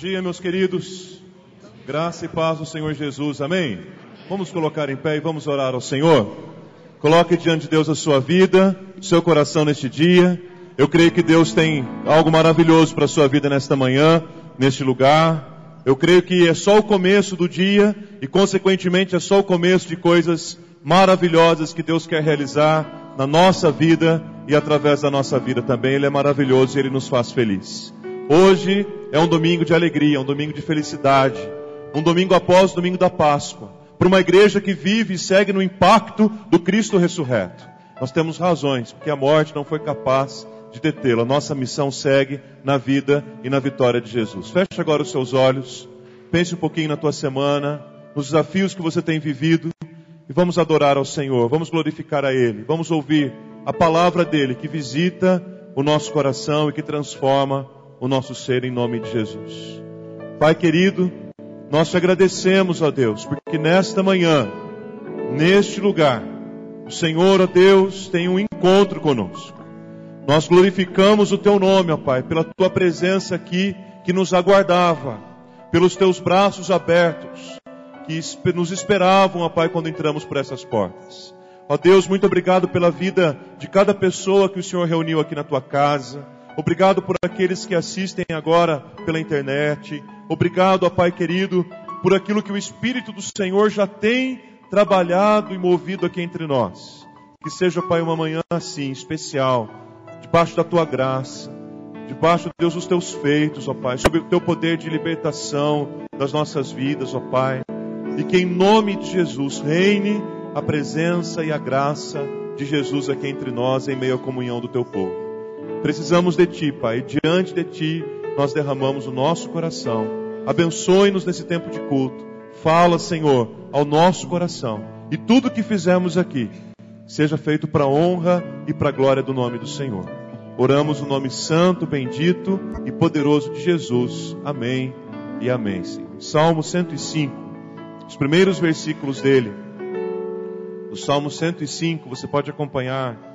dia, meus queridos. Graça e paz do Senhor Jesus, amém? Vamos colocar em pé e vamos orar ao Senhor. Coloque diante de Deus a sua vida, o seu coração neste dia. Eu creio que Deus tem algo maravilhoso para a sua vida nesta manhã, neste lugar. Eu creio que é só o começo do dia e, consequentemente, é só o começo de coisas maravilhosas que Deus quer realizar na nossa vida e através da nossa vida também. Ele é maravilhoso e Ele nos faz feliz. Hoje é um domingo de alegria, um domingo de felicidade, um domingo após o domingo da Páscoa, para uma igreja que vive e segue no impacto do Cristo ressurreto. Nós temos razões, porque a morte não foi capaz de detê-lo. A nossa missão segue na vida e na vitória de Jesus. Feche agora os seus olhos, pense um pouquinho na tua semana, nos desafios que você tem vivido, e vamos adorar ao Senhor, vamos glorificar a Ele, vamos ouvir a palavra dEle que visita o nosso coração e que transforma o nosso ser em nome de Jesus. Pai querido, nós te agradecemos, ó Deus, porque nesta manhã, neste lugar, o Senhor, ó Deus, tem um encontro conosco. Nós glorificamos o teu nome, ó Pai, pela tua presença aqui que nos aguardava, pelos teus braços abertos que nos esperavam, ó Pai, quando entramos por essas portas. Ó Deus, muito obrigado pela vida de cada pessoa que o Senhor reuniu aqui na tua casa. Obrigado por aqueles que assistem agora pela internet. Obrigado, ó Pai querido, por aquilo que o Espírito do Senhor já tem trabalhado e movido aqui entre nós. Que seja, Pai, uma manhã assim, especial, debaixo da tua graça, debaixo, Deus, dos teus feitos, ó Pai, sob o teu poder de libertação das nossas vidas, ó Pai. E que em nome de Jesus reine a presença e a graça de Jesus aqui entre nós, em meio à comunhão do teu povo. Precisamos de Ti, Pai, diante de Ti nós derramamos o nosso coração. Abençoe-nos nesse tempo de culto. Fala, Senhor, ao nosso coração. E tudo que fizermos aqui seja feito para a honra e para a glória do nome do Senhor. Oramos no nome santo, bendito e poderoso de Jesus. Amém e amém, Senhor. Salmo 105, os primeiros versículos dele. O Salmo 105, você pode acompanhar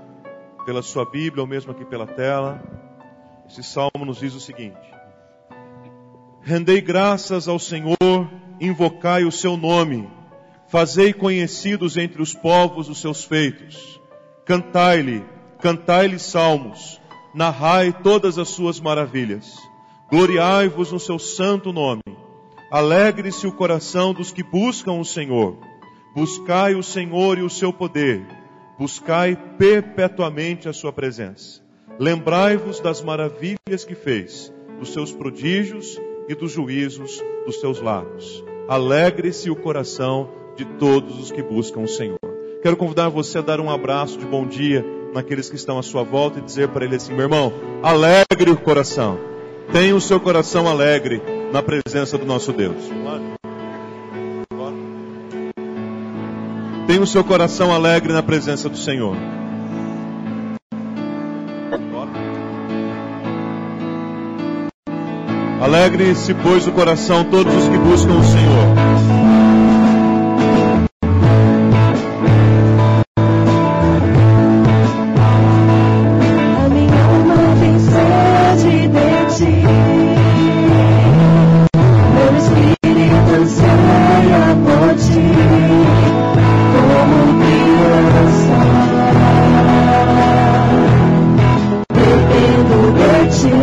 pela sua Bíblia ou mesmo aqui pela tela. Esse salmo nos diz o seguinte: rendei graças ao Senhor, invocai o seu nome, fazei conhecidos entre os povos os seus feitos. Cantai-lhe salmos, narrai todas as suas maravilhas. Gloriai-vos no seu santo nome. Alegre-se o coração dos que buscam o Senhor. Buscai o Senhor e o seu poder. Buscai perpetuamente a sua presença. Lembrai-vos das maravilhas que fez, dos seus prodígios e dos juízos dos seus lábios. Alegre-se o coração de todos os que buscam o Senhor. Quero convidar você a dar um abraço de bom dia naqueles que estão à sua volta e dizer para ele assim: meu irmão, alegre o coração. Tenha o seu coração alegre na presença do nosso Deus. Tenha o seu coração alegre na presença do Senhor. Alegre-se, pois, o coração todos os que buscam o Senhor. A minha alma tem sede de ti. Meu espírito anseia por ti. Como criança, dependo de ti.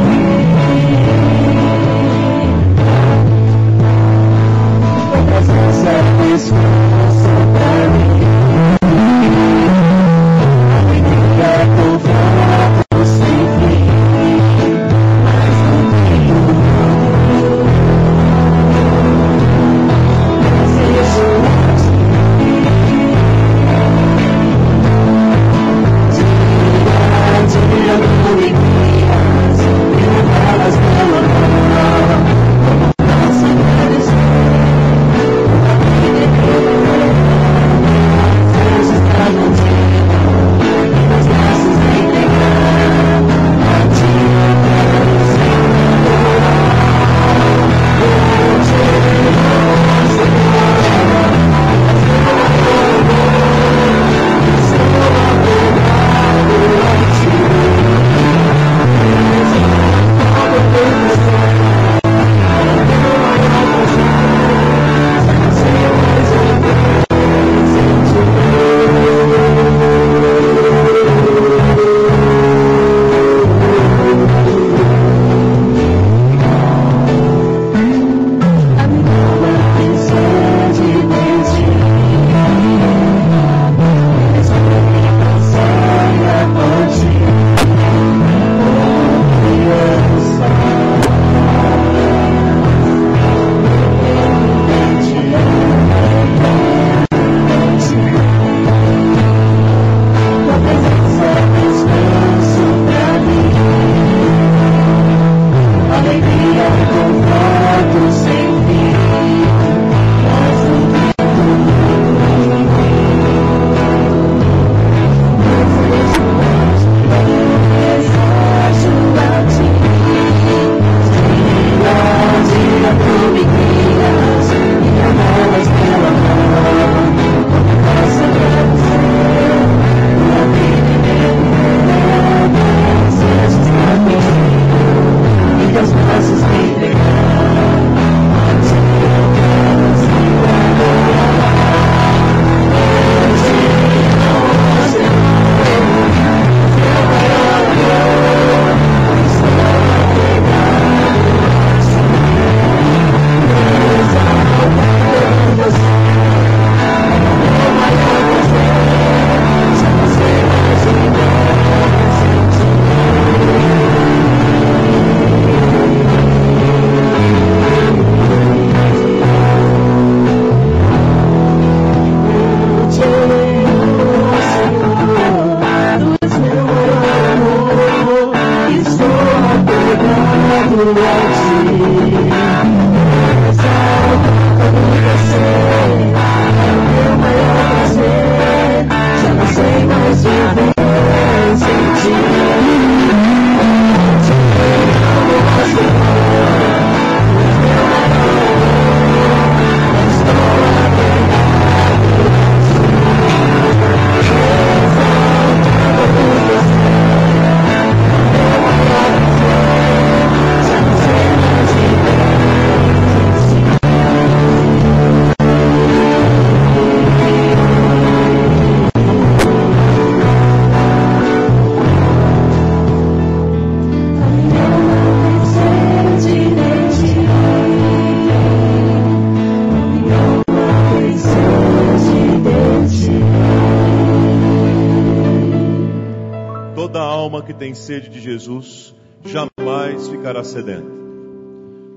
que tem sede de Jesus jamais ficará sedenta.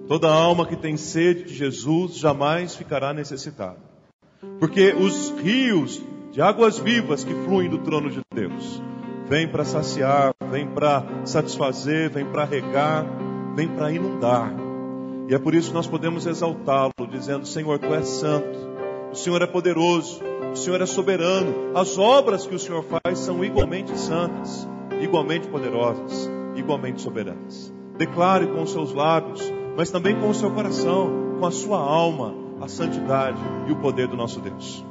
Toda alma que tem sede de Jesus jamais ficará necessitada. Porque os rios de águas vivas que fluem do trono de Deus vêm para saciar, vêm para satisfazer, vêm para regar, vêm para inundar. E é por isso que nós podemos exaltá-lo, dizendo: Senhor, Tu és santo, o Senhor é poderoso, o Senhor é soberano. As obras que o Senhor faz são igualmente santas, igualmente poderosas, igualmente soberanas. Declare com os seus lábios, mas também com o seu coração, com a sua alma, a santidade e o poder do nosso Deus.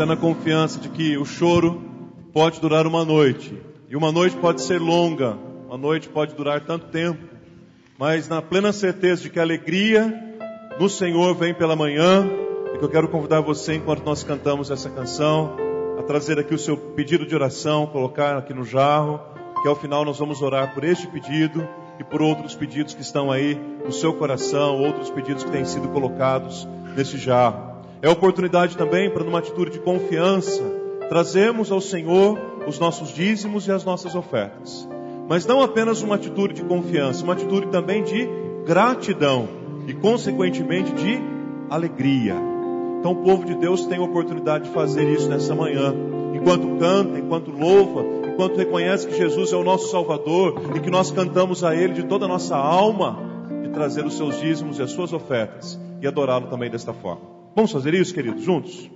Na confiança de que o choro pode durar uma noite, e uma noite pode ser longa, uma noite pode durar tanto tempo, mas na plena certeza de que a alegria no Senhor vem pela manhã, e que eu quero convidar você, enquanto nós cantamos essa canção, a trazer aqui o seu pedido de oração, colocar aqui no jarro, que ao final nós vamos orar por este pedido e por outros pedidos que estão aí no seu coração, outros pedidos que têm sido colocados nesse jarro. É oportunidade também para, numa atitude de confiança, trazermos ao Senhor os nossos dízimos e as nossas ofertas. Mas não apenas uma atitude de confiança, uma atitude também de gratidão e, consequentemente, de alegria. Então o povo de Deus tem a oportunidade de fazer isso nessa manhã. Enquanto canta, enquanto louva, enquanto reconhece que Jesus é o nosso Salvador e que nós cantamos a Ele de toda a nossa alma, de trazer os seus dízimos e as suas ofertas e adorá-lo também desta forma. Vamos fazer isso, queridos, juntos?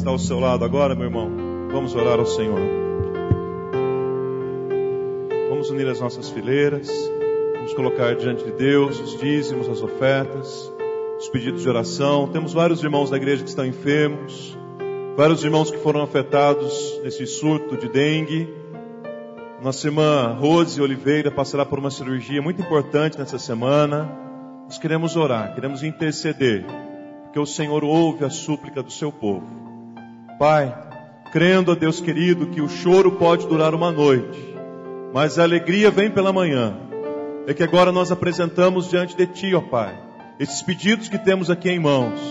Ao seu lado agora, meu irmão, vamos orar ao Senhor. Vamos unir as nossas fileiras, vamos colocar diante de Deus os dízimos, as ofertas, os pedidos de oração. Temos vários irmãos da igreja que estão enfermos, vários irmãos que foram afetados nesse surto de dengue. Nossa irmã Rose Oliveira passará por uma cirurgia muito importante nessa semana. Nós queremos orar, queremos interceder, porque o Senhor ouve a súplica do seu povo. Pai, crendo, ó Deus querido, que o choro pode durar uma noite, mas a alegria vem pela manhã. É que agora nós apresentamos diante de Ti, ó Pai, esses pedidos que temos aqui em mãos,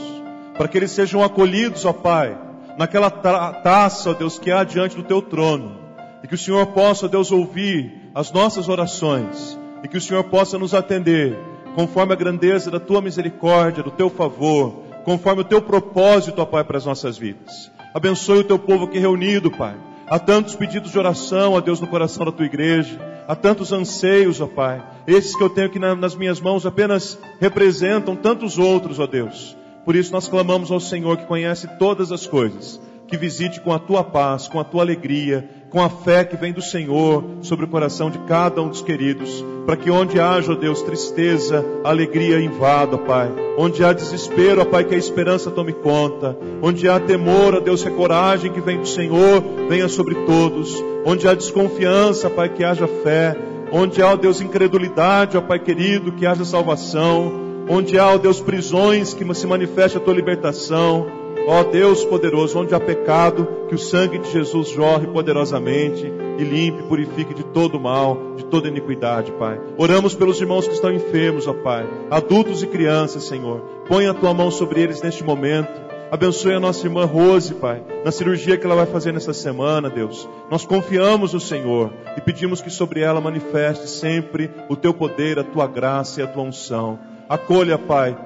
para que eles sejam acolhidos, ó Pai, naquela taça, ó Deus, que há diante do Teu trono, e que o Senhor possa, ó Deus, ouvir as nossas orações, e que o Senhor possa nos atender, conforme a grandeza da Tua misericórdia, do Teu favor, conforme o Teu propósito, ó Pai, para as nossas vidas. Abençoe o Teu povo aqui reunido, Pai. Há tantos pedidos de oração, ó Deus, no coração da Tua igreja. Há tantos anseios, ó Pai. Esses que eu tenho aqui nas minhas mãos apenas representam tantos outros, ó Deus. Por isso nós clamamos ao Senhor, que conhece todas as coisas, que visite com a tua paz, com a tua alegria, com a fé que vem do Senhor sobre o coração de cada um dos queridos, para que onde haja, ó Deus, tristeza, alegria invada, ó Pai. Onde há desespero, ó Pai, que a esperança tome conta. Onde há temor, ó Deus, que a coragem que vem do Senhor venha sobre todos. Onde há desconfiança, Pai, que haja fé. Onde há, ó Deus, incredulidade, ó Pai querido, que haja salvação. Onde há, ó Deus, prisões, que se manifeste a tua libertação. Ó Deus poderoso, onde há pecado, que o sangue de Jesus jorre poderosamente e limpe, purifique de todo mal, de toda iniquidade, Pai. Oramos pelos irmãos que estão enfermos, ó Pai, adultos e crianças, Senhor. Põe a tua mão sobre eles neste momento. Abençoe a nossa irmã Rose, Pai, na cirurgia que ela vai fazer nesta semana, Deus. Nós confiamos no Senhor e pedimos que sobre ela manifeste sempre o teu poder, a tua graça e a tua unção. Acolha, Pai,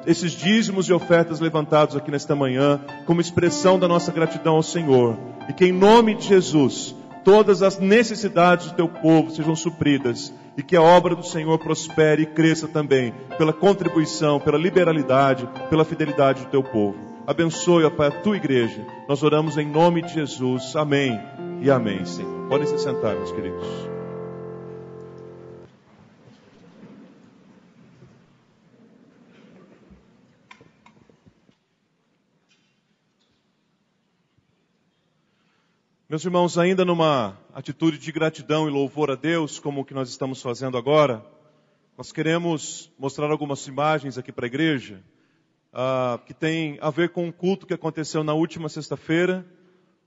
esses dízimos e ofertas levantados aqui nesta manhã, como expressão da nossa gratidão ao Senhor. E que em nome de Jesus, todas as necessidades do teu povo sejam supridas. E que a obra do Senhor prospere e cresça também, pela contribuição, pela liberalidade, pela fidelidade do teu povo. Abençoe, ó Pai, a tua igreja. Nós oramos em nome de Jesus. Amém e amém, Senhor. Podem se sentar, meus queridos. Meus irmãos, ainda numa atitude de gratidão e louvor a Deus, como o que nós estamos fazendo agora, nós queremos mostrar algumas imagens aqui para a igreja, que tem a ver com um culto que aconteceu na última sexta-feira,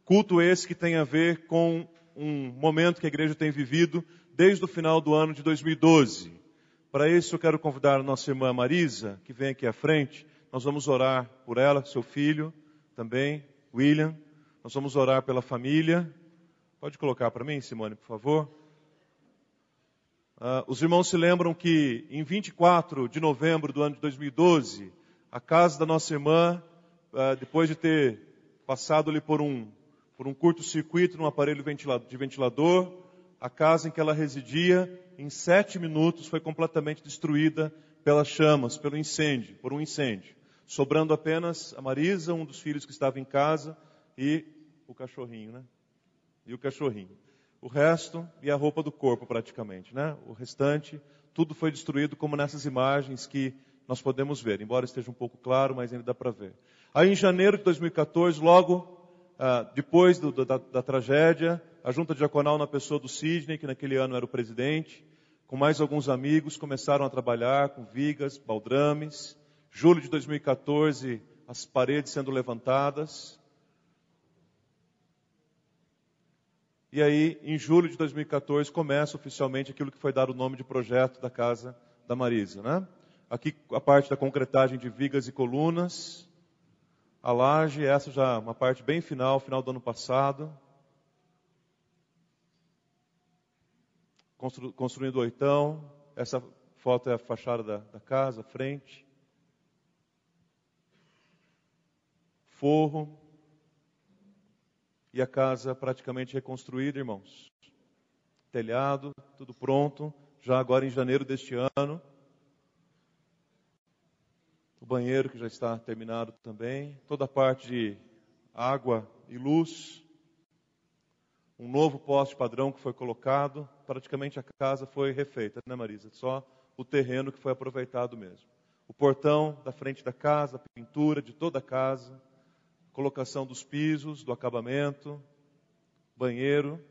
culto esse que tem a ver com um momento que a igreja tem vivido desde o final do ano de 2012. Para isso eu quero convidar a nossa irmã Marisa, que vem aqui à frente. Nós vamos orar por ela, seu filho também, William. Nós vamos orar pela família. Pode colocar para mim, Simone, por favor. Os irmãos se lembram que em 24 de novembro do ano de 2012, a casa da nossa irmã, depois de ter passado ali por um curto-circuito num aparelho de ventilador, a casa em que ela residia, em 7 minutos foi completamente destruída pelas chamas, por um incêndio. Sobrando apenas a Marisa, um dos filhos que estava em casa, e o cachorrinho, né? E o cachorrinho. O resto e a roupa do corpo praticamente, né? O restante, tudo foi destruído como nessas imagens que nós podemos ver. Embora esteja um pouco claro, mas ainda dá para ver. Aí em janeiro de 2014, logo depois da tragédia, a junta diaconal na pessoa do Sidney, que naquele ano era o presidente, com mais alguns amigos, começaram a trabalhar com vigas, baldrames. Julho de 2014, as paredes sendo levantadas. E aí, em julho de 2014, começa oficialmente aquilo que foi dado o nome de projeto da Casa da Marisa, né? Aqui a parte da concretagem de vigas e colunas. A laje, essa já uma parte bem final do ano passado. Construindo o oitão. Essa foto é a fachada da casa, a frente. Forro. E a casa praticamente reconstruída, irmãos. Telhado, tudo pronto. Já agora em janeiro deste ano. O banheiro que já está terminado também. Toda a parte de água e luz. Um novo poste padrão que foi colocado. Praticamente a casa foi refeita, né, Marisa? Só o terreno que foi aproveitado mesmo. O portão da frente da casa, a pintura de toda a casa. Colocação dos pisos, do acabamento, banheiro,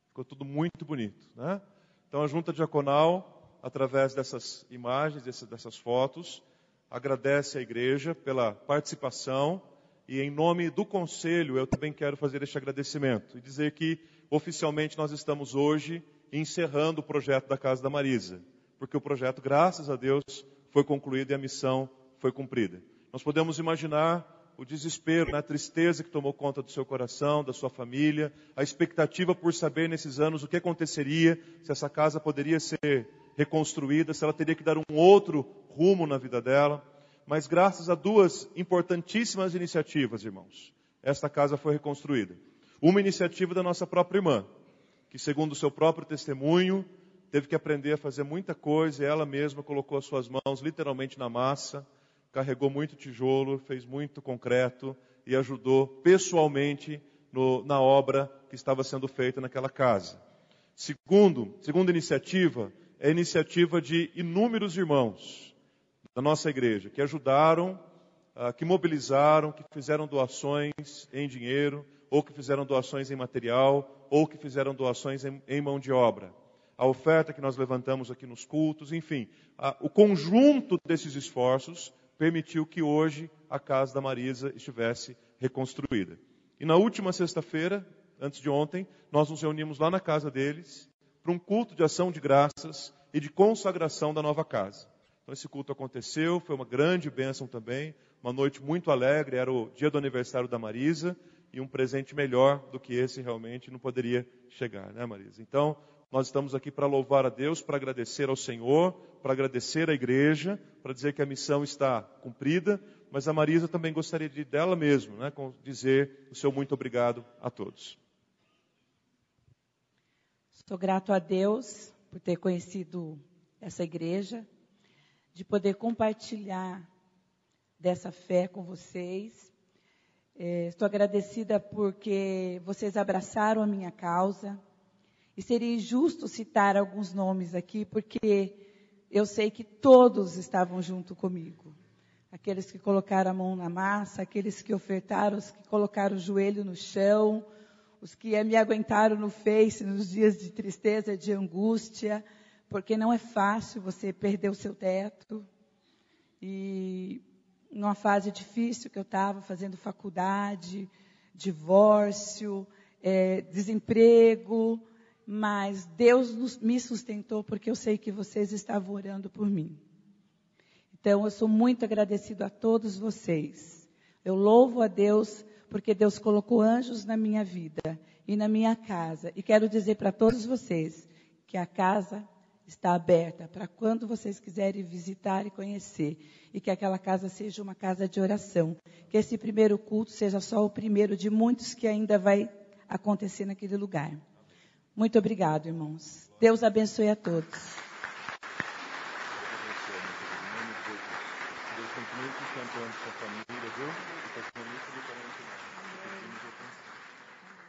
ficou tudo muito bonito, né? Então a junta diaconal, através dessas imagens, dessas fotos, agradece à igreja pela participação e em nome do conselho eu também quero fazer este agradecimento e dizer que oficialmente nós estamos hoje encerrando o projeto da Casa da Marisa, porque o projeto, graças a Deus, foi concluído e a missão foi cumprida. Nós podemos imaginar o desespero, a tristeza que tomou conta do seu coração, da sua família, a expectativa por saber nesses anos o que aconteceria, se essa casa poderia ser reconstruída, se ela teria que dar um outro rumo na vida dela. Mas graças a duas importantíssimas iniciativas, irmãos, esta casa foi reconstruída. Uma iniciativa da nossa própria irmã, que segundo o seu próprio testemunho, teve que aprender a fazer muita coisa, e ela mesma colocou as suas mãos literalmente na massa, carregou muito tijolo, fez muito concreto e ajudou pessoalmente na obra que estava sendo feita naquela casa. Segunda iniciativa é a iniciativa de inúmeros irmãos da nossa igreja que ajudaram, que mobilizaram, que fizeram doações em dinheiro, ou que fizeram doações em material, ou que fizeram doações em mão de obra. A oferta que nós levantamos aqui nos cultos, enfim, o conjunto desses esforços permitiu que hoje a casa da Marisa estivesse reconstruída. E na última sexta-feira, antes de ontem, nós nos reunimos lá na casa deles para um culto de ação de graças e de consagração da nova casa. Então esse culto aconteceu, foi uma grande bênção também, uma noite muito alegre, era o dia do aniversário da Marisa, e um presente melhor do que esse realmente não poderia chegar, né, Marisa? Então, nós estamos aqui para louvar a Deus, para agradecer ao Senhor, para agradecer à igreja, para dizer que a missão está cumprida, mas a Marisa também gostaria de dela mesma, né, dizer o seu muito obrigado a todos. Sou grato a Deus por ter conhecido essa igreja, de poder compartilhar dessa fé com vocês. Estou agradecida porque vocês abraçaram a minha causa. E seria injusto citar alguns nomes aqui, porque eu sei que todos estavam junto comigo. Aqueles que colocaram a mão na massa, aqueles que ofertaram, os que colocaram o joelho no chão, os que me aguentaram no Face nos dias de tristeza, de angústia, porque não é fácil você perder o seu teto. E numa fase difícil que eu estava, fazendo faculdade, divórcio, desemprego, mas Deus me sustentou porque eu sei que vocês estavam orando por mim. Então eu sou muito agradecido a todos vocês. Eu louvo a Deus porque Deus colocou anjos na minha vida e na minha casa. E quero dizer para todos vocês que a casa está aberta para quando vocês quiserem visitar e conhecer. E que aquela casa seja uma casa de oração. Que esse primeiro culto seja só o primeiro de muitos que ainda vai acontecer naquele lugar. Muito obrigado, irmãos. Deus abençoe a todos.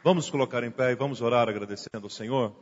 Vamos colocar em pé e vamos orar agradecendo ao Senhor.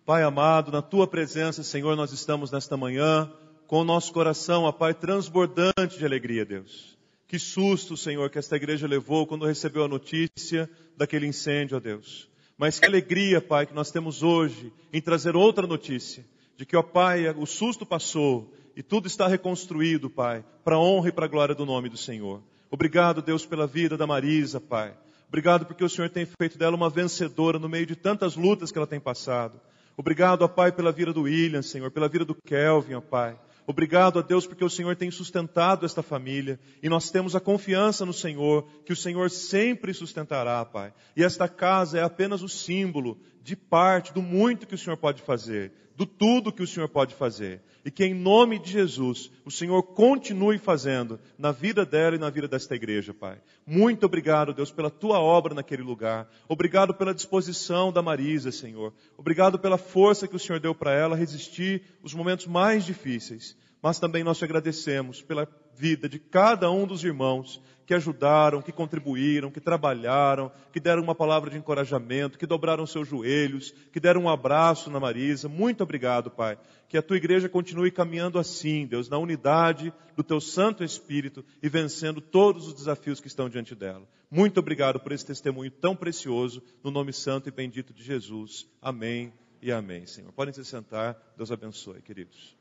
Pai amado, na Tua presença, Senhor, nós estamos nesta manhã com o nosso coração, ó Pai, transbordante de alegria, Deus. Que susto, Senhor, que esta igreja levou quando recebeu a notícia daquele incêndio, ó Deus. Mas que alegria, Pai, que nós temos hoje em trazer outra notícia. De que, ó Pai, o susto passou e tudo está reconstruído, Pai, para a honra e para a glória do nome do Senhor. Obrigado, Deus, pela vida da Marisa, Pai. Obrigado porque o Senhor tem feito dela uma vencedora no meio de tantas lutas que ela tem passado. Obrigado, ó Pai, pela vida do William, Senhor, pela vida do Kelvin, ó Pai. Obrigado a Deus porque o Senhor tem sustentado esta família e nós temos a confiança no Senhor, que o Senhor sempre sustentará, Pai. E esta casa é apenas o símbolo de parte do muito que o Senhor pode fazer, do tudo que o Senhor pode fazer. E que em nome de Jesus, o Senhor continue fazendo na vida dela e na vida desta igreja, Pai. Muito obrigado, Deus, pela Tua obra naquele lugar. Obrigado pela disposição da Marisa, Senhor. Obrigado pela força que o Senhor deu para ela resistir os momentos mais difíceis. Mas também nós te agradecemos pela vida de cada um dos irmãos que ajudaram, que contribuíram, que trabalharam, que deram uma palavra de encorajamento, que dobraram seus joelhos, que deram um abraço na Marisa. Muito obrigado, Pai. Que a Tua igreja continue caminhando assim, Deus, na unidade do Teu Santo Espírito e vencendo todos os desafios que estão diante dela. Muito obrigado por esse testemunho tão precioso, no nome santo e bendito de Jesus. Amém e amém, Senhor. Podem se sentar. Deus abençoe, queridos.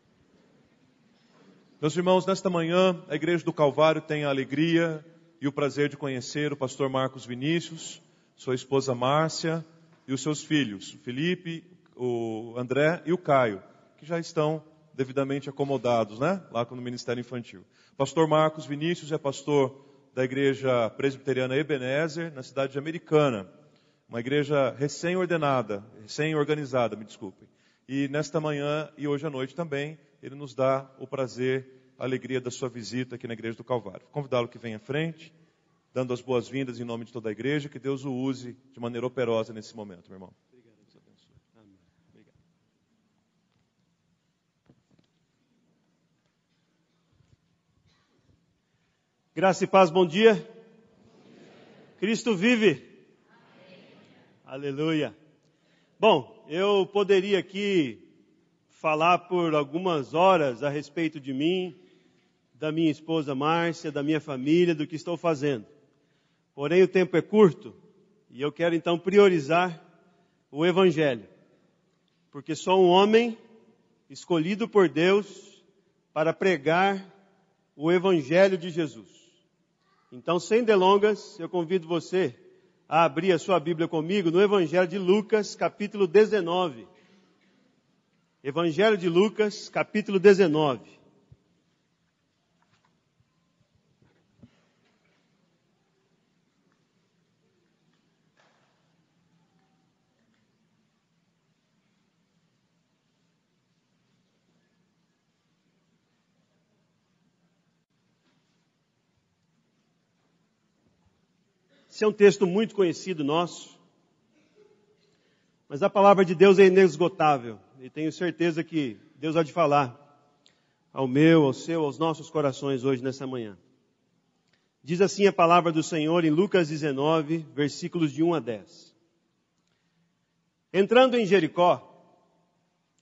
Meus irmãos, nesta manhã, a Igreja do Calvário tem a alegria e o prazer de conhecer o pastor Marcos Vinícius, sua esposa Márcia e os seus filhos, o Felipe, o André e o Caio, que já estão devidamente acomodados, né? Lá no Ministério Infantil. Pastor Marcos Vinícius é pastor da Igreja Presbiteriana Ebenezer, na cidade de Americana. Uma igreja recém-organizada, me desculpem. E nesta manhã e hoje à noite também, ele nos dá o prazer, a alegria da sua visita aqui na Igreja do Calvário. Vou convidá-lo que venha à frente, dando as boas-vindas em nome de toda a igreja, que Deus o use de maneira operosa nesse momento, meu irmão. Obrigado, Deus abençoe. Amém. Obrigado. Graça e paz, bom dia. Cristo vive. Aleluia. Bom, eu poderia aqui falar por algumas horas a respeito de mim, da minha esposa Márcia, da minha família, do que estou fazendo. Porém, o tempo é curto e eu quero então priorizar o Evangelho. Porque sou um homem escolhido por Deus para pregar o Evangelho de Jesus. Então, sem delongas, eu convido você a abrir a sua Bíblia comigo no Evangelho de Lucas, capítulo 19. Evangelho de Lucas, capítulo 19. Esse é um texto muito conhecido nosso, mas a palavra de Deus é inesgotável, e tenho certeza que Deus há de falar ao meu, ao seu, aos nossos corações hoje, nessa manhã. Diz assim a palavra do Senhor em Lucas 19, versículos de 1 a 10. Entrando em Jericó,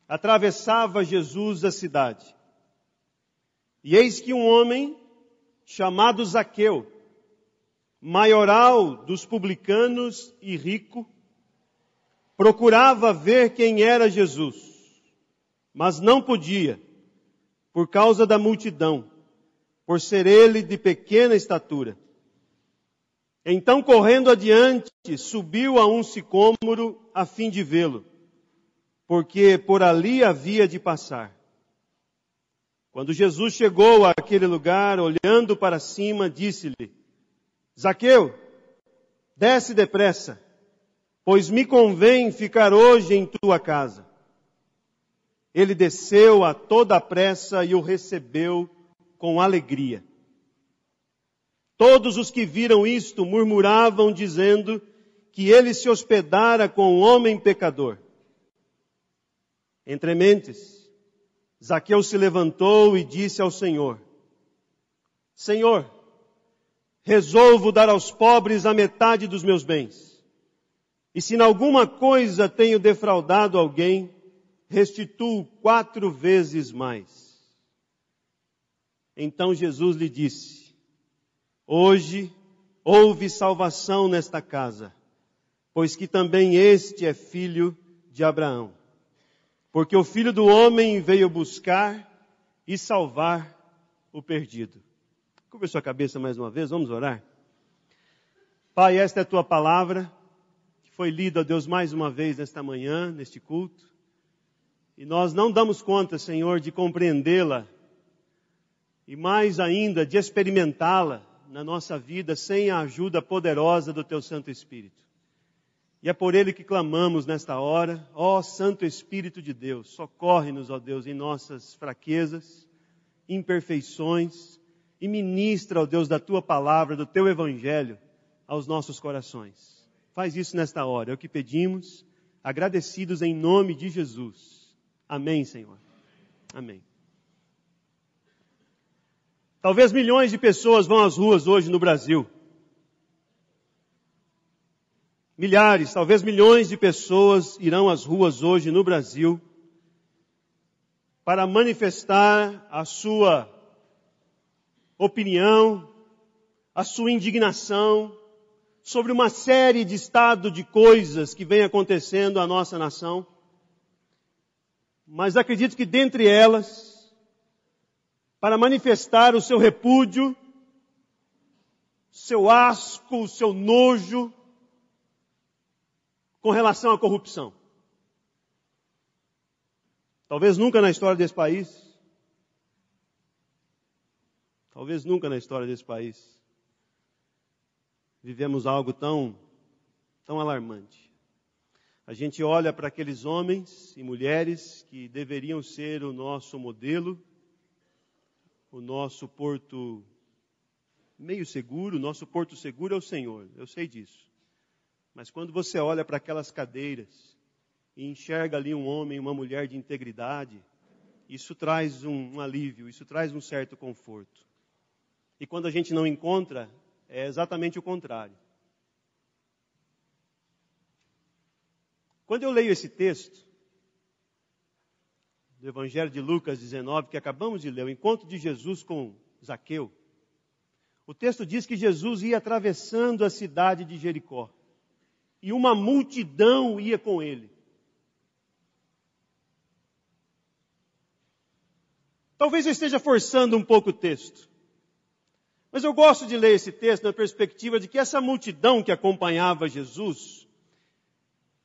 atravessava Jesus a cidade, e eis que um homem chamado Zaqueu, maioral dos publicanos e rico, procurava ver quem era Jesus, mas não podia, por causa da multidão, por ser ele de pequena estatura. Então, correndo adiante, subiu a um sicômoro a fim de vê-lo, porque por ali havia de passar. Quando Jesus chegou àquele lugar, olhando para cima, disse-lhe: Zaqueu, desce depressa, pois me convém ficar hoje em tua casa. Ele desceu a toda a pressa e o recebeu com alegria. Todos os que viram isto murmuravam, dizendo que ele se hospedara com um homem pecador. Entre mentes, Zaqueu se levantou e disse ao Senhor: Senhor, resolvo dar aos pobres a metade dos meus bens. E se em alguma coisa tenho defraudado alguém, restituo 4 vezes mais. Então Jesus lhe disse: Hoje houve salvação nesta casa, pois que também este é filho de Abraão. Porque o Filho do Homem veio buscar e salvar o perdido. Curva sua cabeça mais uma vez, vamos orar? Pai, esta é a tua palavra, que foi lida, ó Deus, mais uma vez nesta manhã, neste culto. E nós não damos conta, Senhor, de compreendê-la e mais ainda de experimentá-la na nossa vida sem a ajuda poderosa do teu Santo Espírito. E é por ele que clamamos nesta hora: ó Santo Espírito de Deus, socorre-nos, ó Deus, em nossas fraquezas, imperfeições, e ministra, ó Deus, da tua palavra, do teu evangelho, aos nossos corações. Faz isso nesta hora, é o que pedimos, agradecidos em nome de Jesus. Amém, Senhor. Amém. Talvez milhões de pessoas vão às ruas hoje no Brasil. Milhares, talvez milhões de pessoas irão às ruas hoje no Brasil para manifestar a sua opinião, a sua indignação sobre uma série de estado de coisas que vem acontecendo à nossa nação. Mas acredito que dentre elas, para manifestar o seu repúdio, seu asco, o seu nojo com relação à corrupção. Talvez nunca na história desse país, vivemos algo tão alarmante. A gente olha para aqueles homens e mulheres que deveriam ser o nosso modelo, o nosso porto meio seguro, o nosso porto seguro é o Senhor, eu sei disso. Mas quando você olha para aquelas cadeiras e enxerga ali um homem e uma mulher de integridade, isso traz um alívio, isso traz um certo conforto. E quando a gente não encontra, é exatamente o contrário. Quando eu leio esse texto, do Evangelho de Lucas 19, que acabamos de ler, o encontro de Jesus com Zaqueu, o texto diz que Jesus ia atravessando a cidade de Jericó. E uma multidão ia com ele. Talvez eu esteja forçando um pouco o texto. Mas eu gosto de ler esse texto na perspectiva de que essa multidão que acompanhava Jesus,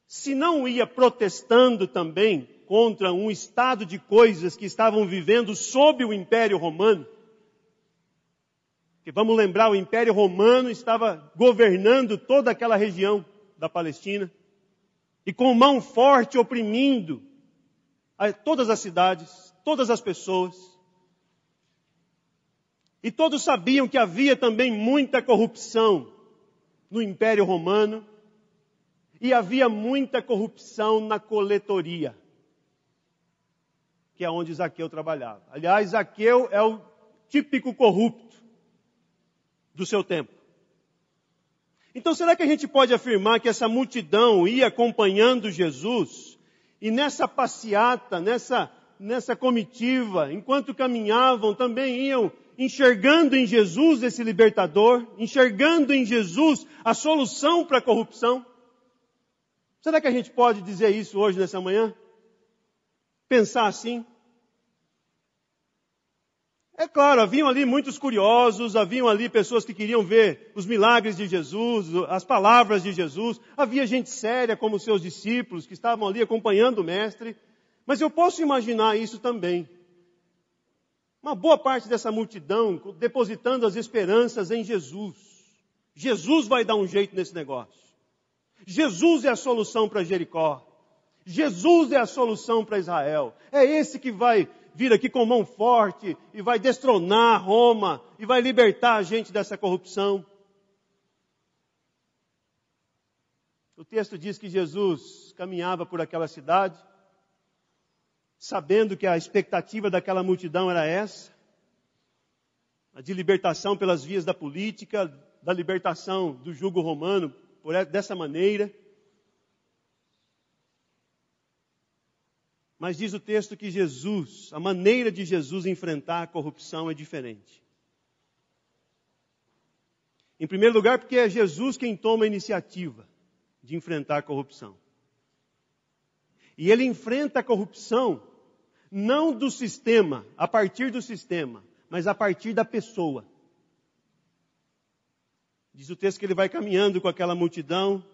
se não ia protestando também contra um estado de coisas que estavam vivendo sob o Império Romano, que vamos lembrar, o Império Romano estava governando toda aquela região da Palestina, e com mão forte oprimindo todas as cidades, todas as pessoas. E todos sabiam que havia também muita corrupção no Império Romano, e havia muita corrupção na coletoria, que é onde Zaqueu trabalhava. Aliás, Zaqueu é o típico corrupto do seu tempo. Então, será que a gente pode afirmar que essa multidão ia acompanhando Jesus, e nessa passeata, nessa comitiva, enquanto caminhavam, também iam enxergando em Jesus esse libertador, enxergando em Jesus a solução para a corrupção? Será que a gente pode dizer isso hoje, nessa manhã? Pensar assim? É claro, haviam ali muitos curiosos, haviam ali pessoas que queriam ver os milagres de Jesus, as palavras de Jesus. Havia gente séria como seus discípulos que estavam ali acompanhando o Mestre. Mas eu posso imaginar isso também. Uma boa parte dessa multidão depositando as esperanças em Jesus. Jesus vai dar um jeito nesse negócio. Jesus é a solução para Jericó. Jesus é a solução para Israel. É esse que vai vir aqui com mão forte e vai destronar Roma e vai libertar a gente dessa corrupção. O texto diz que Jesus caminhava por aquela cidade, sabendo que a expectativa daquela multidão era essa, a de libertação pelas vias da política, da libertação do jugo romano dessa maneira. Mas diz o texto que Jesus, a maneira de Jesus enfrentar a corrupção é diferente. Em primeiro lugar, porque é Jesus quem toma a iniciativa de enfrentar a corrupção. E ele enfrenta a corrupção não do sistema, a partir do sistema, mas a partir da pessoa. Diz o texto que ele vai caminhando com aquela multidão.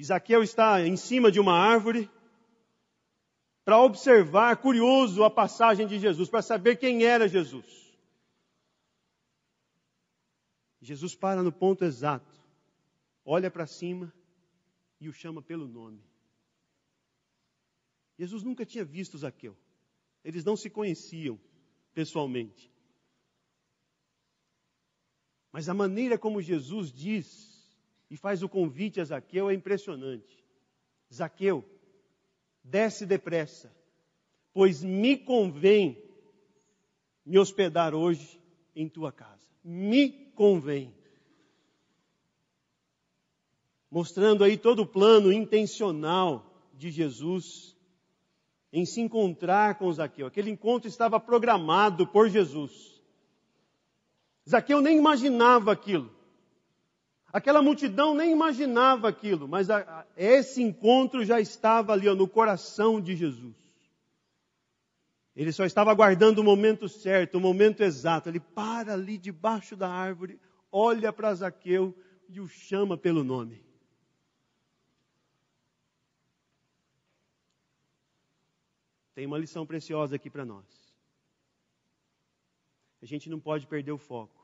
Zaqueu está em cima de uma árvore para observar, curioso, a passagem de Jesus, para saber quem era Jesus. Jesus para no ponto exato, olha para cima e o chama pelo nome. Jesus nunca tinha visto Zaqueu. Eles não se conheciam pessoalmente. Mas a maneira como Jesus diz e faz o convite a Zaqueu é impressionante. Zaqueu, desce depressa, pois me convém me hospedar hoje em tua casa. Me convém. Mostrando aí todo o plano intencional de Jesus em se encontrar com Zaqueu. Aquele encontro estava programado por Jesus. Zaqueu nem imaginava aquilo. Aquela multidão nem imaginava aquilo, mas esse encontro já estava ali no coração de Jesus. Ele só estava aguardando o momento certo, o momento exato. Ele para ali debaixo da árvore, olha para Zaqueu e o chama pelo nome. Tem uma lição preciosa aqui para nós. A gente não pode perder o foco.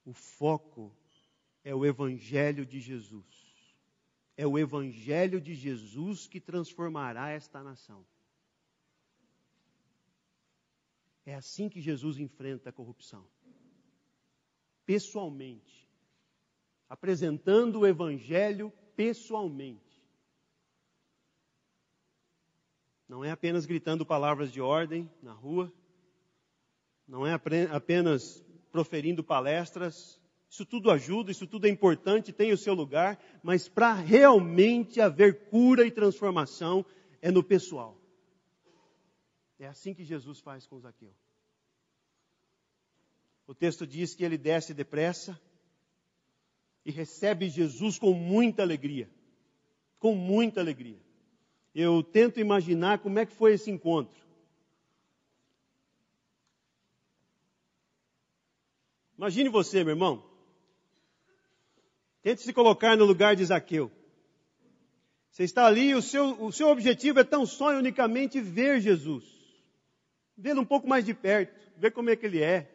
O foco é o Evangelho de Jesus. É o Evangelho de Jesus que transformará esta nação. É assim que Jesus enfrenta a corrupção. Pessoalmente. Apresentando o Evangelho pessoalmente. Não é apenas gritando palavras de ordem na rua. Não é apenas proferindo palestras. Isso tudo ajuda, isso tudo é importante, tem o seu lugar. Mas para realmente haver cura e transformação, é no pessoal. É assim que Jesus faz com Zaqueu. O texto diz que ele desce depressa e recebe Jesus com muita alegria. Com muita alegria. Eu tento imaginar como é que foi esse encontro. Imagine você, meu irmão. Tente se colocar no lugar de Zaqueu. Você está ali, o seu objetivo é tão só e unicamente ver Jesus. Vê-lo um pouco mais de perto, ver como é que ele é.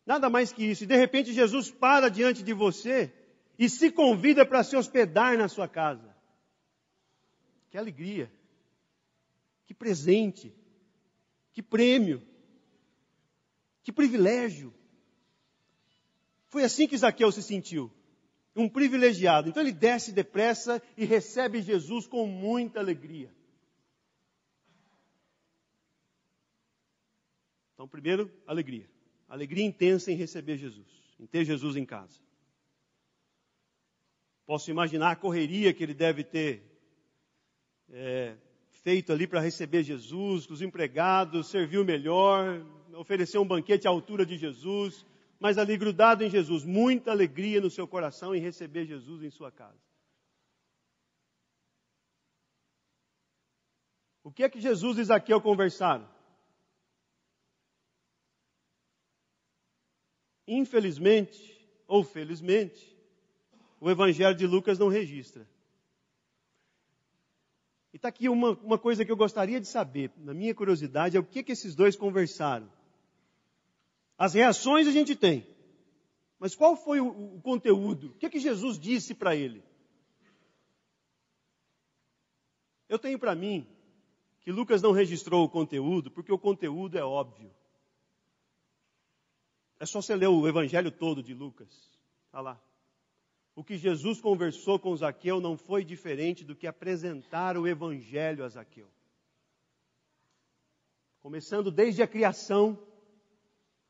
Nada mais que isso. E de repente Jesus para diante de você e se convida para se hospedar na sua casa. Que alegria, que presente, que prêmio, que privilégio. Foi assim que Zaqueu se sentiu, um privilegiado. Então ele desce depressa e recebe Jesus com muita alegria. Então, primeiro, alegria. Alegria intensa em receber Jesus, em ter Jesus em casa. Posso imaginar a correria que ele deve ter feito ali para receber Jesus, os empregados, serviu melhor, ofereceu um banquete à altura de Jesus, mas ali grudado em Jesus, muita alegria no seu coração em receber Jesus em sua casa. O que é que Jesus e Zaqueu conversaram? Infelizmente, ou felizmente, o Evangelho de Lucas não registra. E está aqui uma coisa que eu gostaria de saber, na minha curiosidade, é o que esses dois conversaram. As reações a gente tem, mas qual foi o conteúdo? O que Jesus disse para ele? Eu tenho para mim que Lucas não registrou o conteúdo, porque o conteúdo é óbvio. É só você ler o Evangelho todo de Lucas. Está lá. O que Jesus conversou com Zaqueu não foi diferente do que apresentar o Evangelho a Zaqueu. Começando desde a criação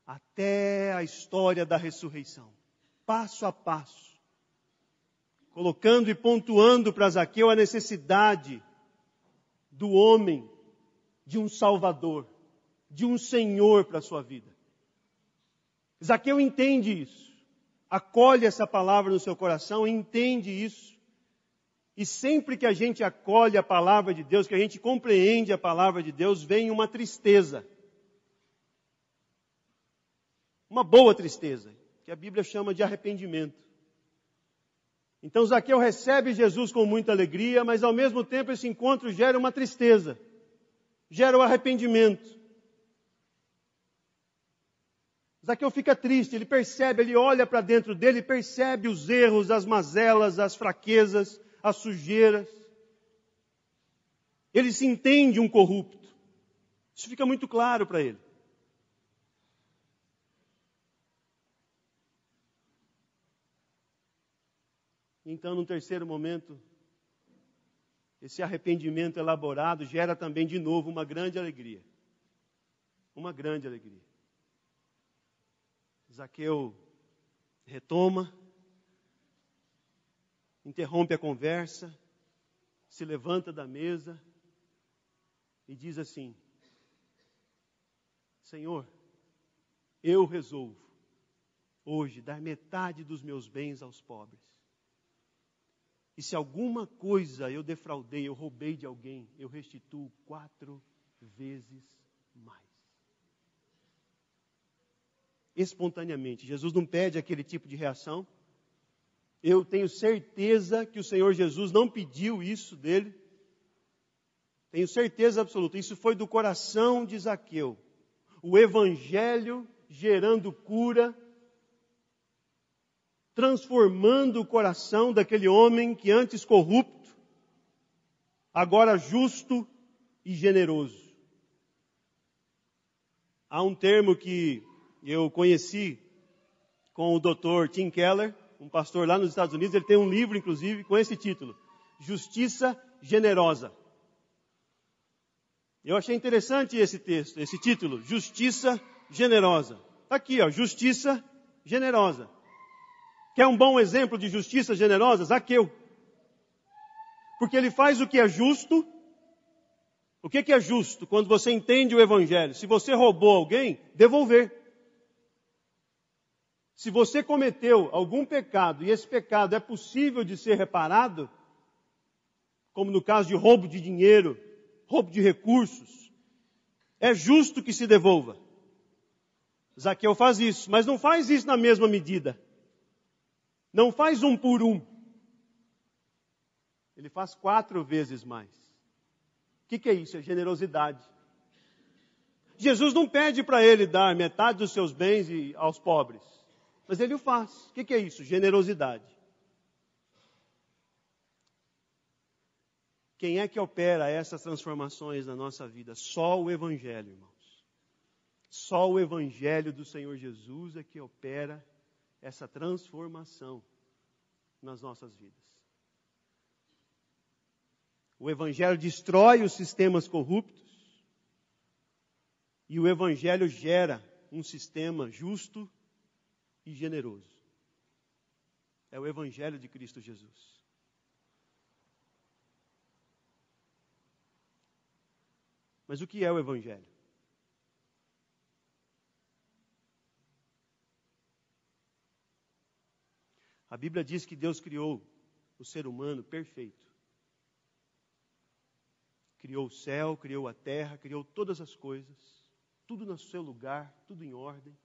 até a história da ressurreição. Passo a passo. Colocando e pontuando para Zaqueu a necessidade do homem, de um Salvador, de um Senhor para a sua vida. Zaqueu entende isso. Acolhe essa palavra no seu coração, entende isso. E sempre que a gente acolhe a palavra de Deus, que a gente compreende a palavra de Deus, vem uma tristeza. Uma boa tristeza, que a Bíblia chama de arrependimento. Então Zaqueu recebe Jesus com muita alegria, mas ao mesmo tempo esse encontro gera uma tristeza, gera um arrependimento. Zaqueu fica triste, ele percebe, ele olha para dentro dele, percebe os erros, as mazelas, as fraquezas, as sujeiras. Ele se entende um corrupto. Isso fica muito claro para ele. Então, num terceiro momento, esse arrependimento elaborado gera também de novo uma grande alegria. Uma grande alegria. Zaqueu retoma, interrompe a conversa, se levanta da mesa e diz assim: Senhor, eu resolvo hoje dar metade dos meus bens aos pobres. E se alguma coisa eu defraudei, eu roubei de alguém, eu restituo 4 vezes mais. Espontaneamente. Jesus não pede aquele tipo de reação. Eu tenho certeza que o Senhor Jesus não pediu isso dele. Tenho certeza absoluta. Isso foi do coração de Zaqueu. O Evangelho gerando cura, transformando o coração daquele homem que antes corrupto, agora justo e generoso. Há um termo que eu conheci com o Dr. Tim Keller, um pastor lá nos Estados Unidos. Ele tem um livro, inclusive, com esse título: Justiça Generosa. Eu achei interessante esse texto, esse título, Justiça Generosa. Está aqui, ó, Justiça Generosa. Quer um bom exemplo de justiça generosa? Zaqueu. Porque ele faz o que é justo. O que é justo? Quando você entende o Evangelho. Se você roubou alguém, devolver. Se você cometeu algum pecado e esse pecado é possível de ser reparado, como no caso de roubo de dinheiro, roubo de recursos, é justo que se devolva. Zaqueu faz isso, mas não faz isso na mesma medida. Não faz um por um. Ele faz 4 vezes mais. O que é isso? É generosidade. Jesus não pede para ele dar metade dos seus bens aos pobres. Mas ele o faz. O que é isso? Generosidade. Quem é que opera essas transformações na nossa vida? Só o Evangelho, irmãos. Só o Evangelho do Senhor Jesus é que opera essa transformação nas nossas vidas. O Evangelho destrói os sistemas corruptos e o Evangelho gera um sistema justo e generoso. É o Evangelho de Cristo Jesus. Mas o que é o Evangelho? A Bíblia diz que Deus criou o ser humano perfeito. Criou o céu, criou a terra, criou todas as coisas, tudo no seu lugar, tudo em ordem.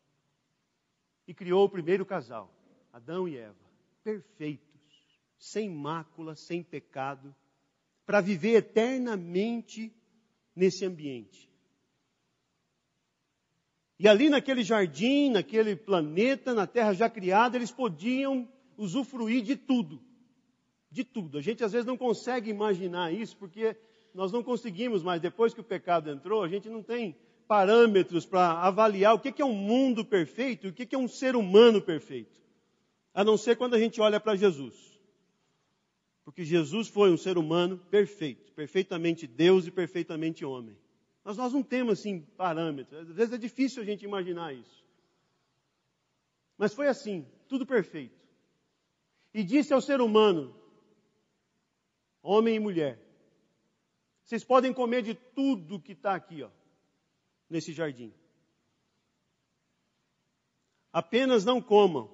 E criou o primeiro casal, Adão e Eva, perfeitos, sem mácula, sem pecado, para viver eternamente nesse ambiente. E ali naquele jardim, naquele planeta, na terra já criada, eles podiam usufruir de tudo. De tudo. A gente às vezes não consegue imaginar isso, porque nós não conseguimos mais, depois que o pecado entrou, a gente não tem parâmetros para avaliar o que é um mundo perfeito e o que é um ser humano perfeito. A não ser quando a gente olha para Jesus. Porque Jesus foi um ser humano perfeito, perfeitamente Deus e perfeitamente homem. Mas nós não temos assim parâmetros, às vezes é difícil a gente imaginar isso. Mas foi assim, tudo perfeito. E disse ao ser humano, homem e mulher, vocês podem comer de tudo que está aqui, ó, nesse jardim. Apenas não comam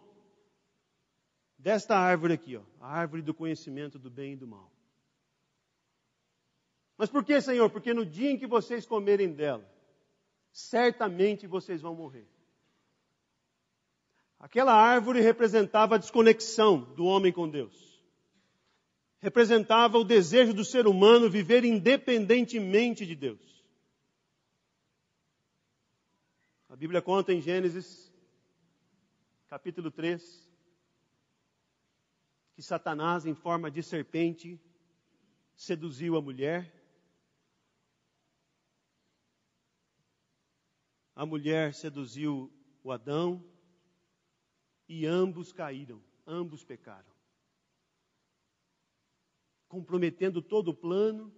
desta árvore aqui, ó, a árvore do conhecimento do bem e do mal. Mas por que, Senhor? Porque no dia em que vocês comerem dela, certamente vocês vão morrer. Aquela árvore representava a desconexão do homem com Deus. Representava o desejo do ser humano viver independentemente de Deus. A Bíblia conta em Gênesis, capítulo 3, que Satanás, em forma de serpente, seduziu a mulher. A mulher seduziu o Adão e ambos caíram, ambos pecaram. Comprometendo todo o plano,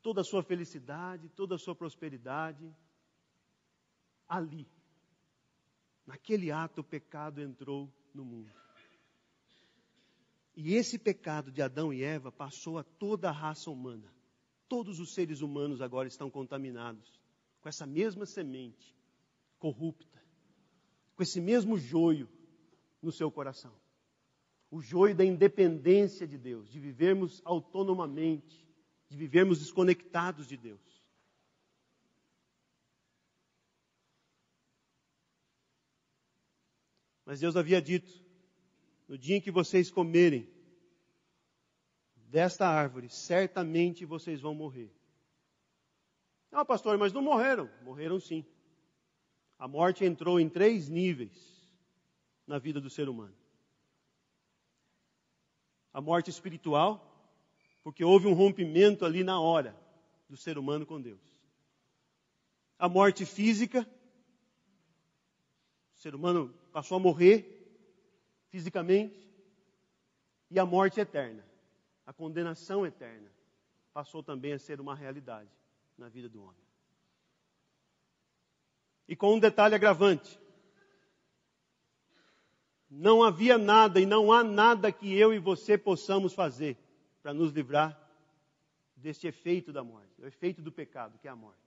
toda a sua felicidade, toda a sua prosperidade. Ali, naquele ato, o pecado entrou no mundo. E esse pecado de Adão e Eva passou a toda a raça humana. Todos os seres humanos agora estão contaminados com essa mesma semente corrupta, com esse mesmo joio no seu coração. O joio da independência de Deus, de vivermos autonomamente, de vivermos desconectados de Deus. Mas Deus havia dito, no dia em que vocês comerem desta árvore, certamente vocês vão morrer. Ah, pastor, mas não morreram. Morreram sim. A morte entrou em 3 níveis na vida do ser humano. A morte espiritual, porque houve um rompimento ali na hora do ser humano com Deus. A morte física, o ser humano passou a morrer fisicamente. E a morte eterna, a condenação eterna, passou também a ser uma realidade. na vida do homem. E com um detalhe agravante. Não havia nada e não há nada que eu e você possamos fazer para nos livrar deste efeito da morte, o efeito do pecado, que é a morte.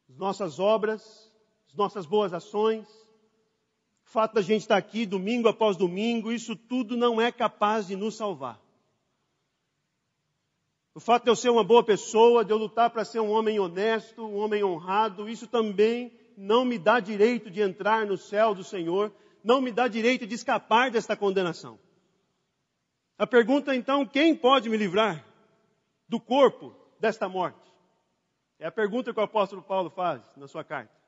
As nossas obras, as nossas boas ações, o fato da gente estar aqui domingo após domingo, isso tudo não é capaz de nos salvar. O fato de eu ser uma boa pessoa, de eu lutar para ser um homem honesto, um homem honrado, isso também não me dá direito de entrar no céu do Senhor, não me dá direito de escapar desta condenação. A pergunta então, quem pode me livrar do corpo desta morte? É a pergunta que o apóstolo Paulo faz na sua carta.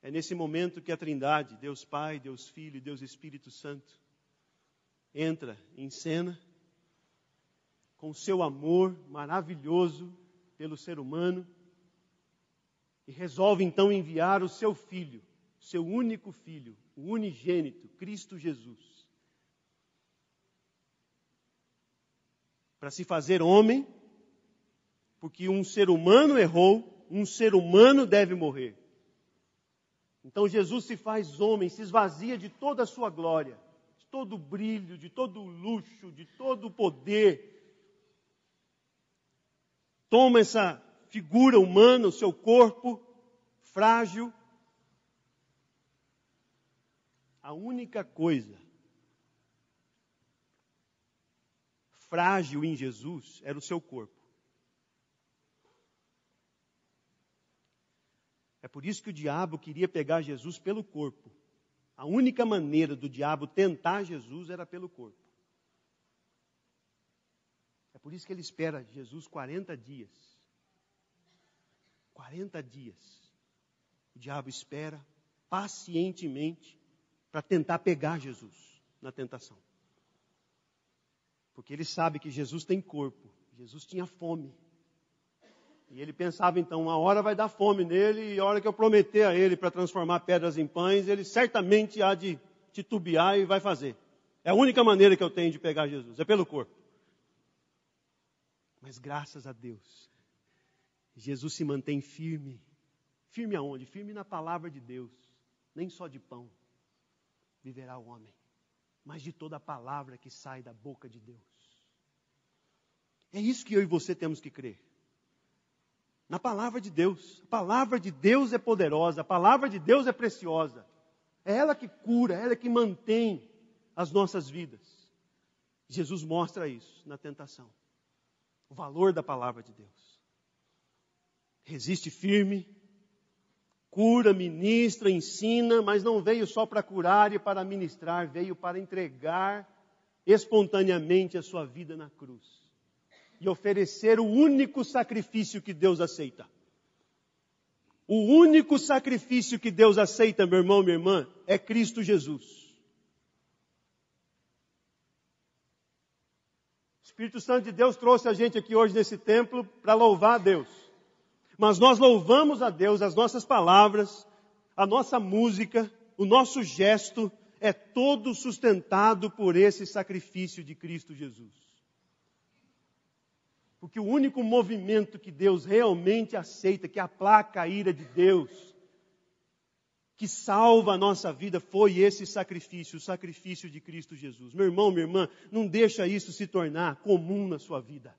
É nesse momento que a Trindade, Deus Pai, Deus Filho e Deus Espírito Santo, entra em cena com o seu amor maravilhoso pelo ser humano e resolve então enviar o seu Filho, seu único Filho, o unigênito, Cristo Jesus, para se fazer homem, porque um ser humano errou, um ser humano deve morrer. Então Jesus se faz homem, se esvazia de toda a sua glória, de todo o brilho, de todo o luxo, de todo o poder. Toma essa figura humana, o seu corpo frágil. A única coisa frágil em Jesus era o seu corpo. É por isso que o diabo queria pegar Jesus pelo corpo. A única maneira do diabo tentar Jesus era pelo corpo. É por isso que ele espera Jesus 40 dias. 40 dias. O diabo espera pacientemente para tentar pegar Jesus na tentação. Porque ele sabe que Jesus tem corpo. Jesus tinha fome. E ele pensava então, uma hora vai dar fome nele, e a hora que eu prometer a ele para transformar pedras em pães, ele certamente há de titubear e vai fazer. É a única maneira que eu tenho de pegar Jesus, é pelo corpo. Mas graças a Deus, Jesus se mantém firme. Firme aonde? Firme na palavra de Deus. Nem só de pão viverá o homem, mas de toda a palavra que sai da boca de Deus. É isso que eu e você temos que crer. Na palavra de Deus. A palavra de Deus é poderosa, a palavra de Deus é preciosa. É ela que cura, é ela que mantém as nossas vidas. Jesus mostra isso na tentação. O valor da palavra de Deus. Resiste firme, cura, ministra, ensina, mas não veio só para curar e para ministrar, veio para entregar espontaneamente a sua vida na cruz. E oferecer o único sacrifício que Deus aceita. O único sacrifício que Deus aceita, meu irmão, minha irmã, é Cristo Jesus. O Espírito Santo de Deus trouxe a gente aqui hoje nesse templo para louvar a Deus. Mas nós louvamos a Deus, as nossas palavras, a nossa música, o nosso gesto, é todo sustentado por esse sacrifício de Cristo Jesus. Porque o único movimento que Deus realmente aceita, que aplaca a ira de Deus, que salva a nossa vida, foi esse sacrifício, o sacrifício de Cristo Jesus. Meu irmão, minha irmã, não deixa isso se tornar comum na sua vida.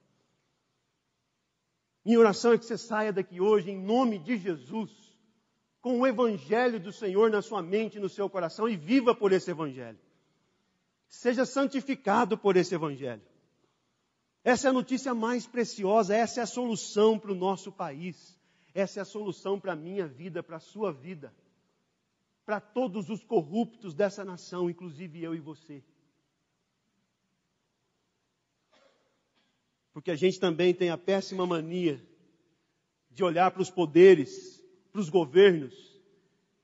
Minha oração é que você saia daqui hoje, em nome de Jesus, com o Evangelho do Senhor na sua mente e no seu coração, e viva por esse Evangelho. Seja santificado por esse Evangelho. Essa é a notícia mais preciosa, essa é a solução para o nosso país. Essa é a solução para a minha vida, para a sua vida. Para todos os corruptos dessa nação, inclusive eu e você. Porque a gente também tem a péssima mania de olhar para os poderes, para os governos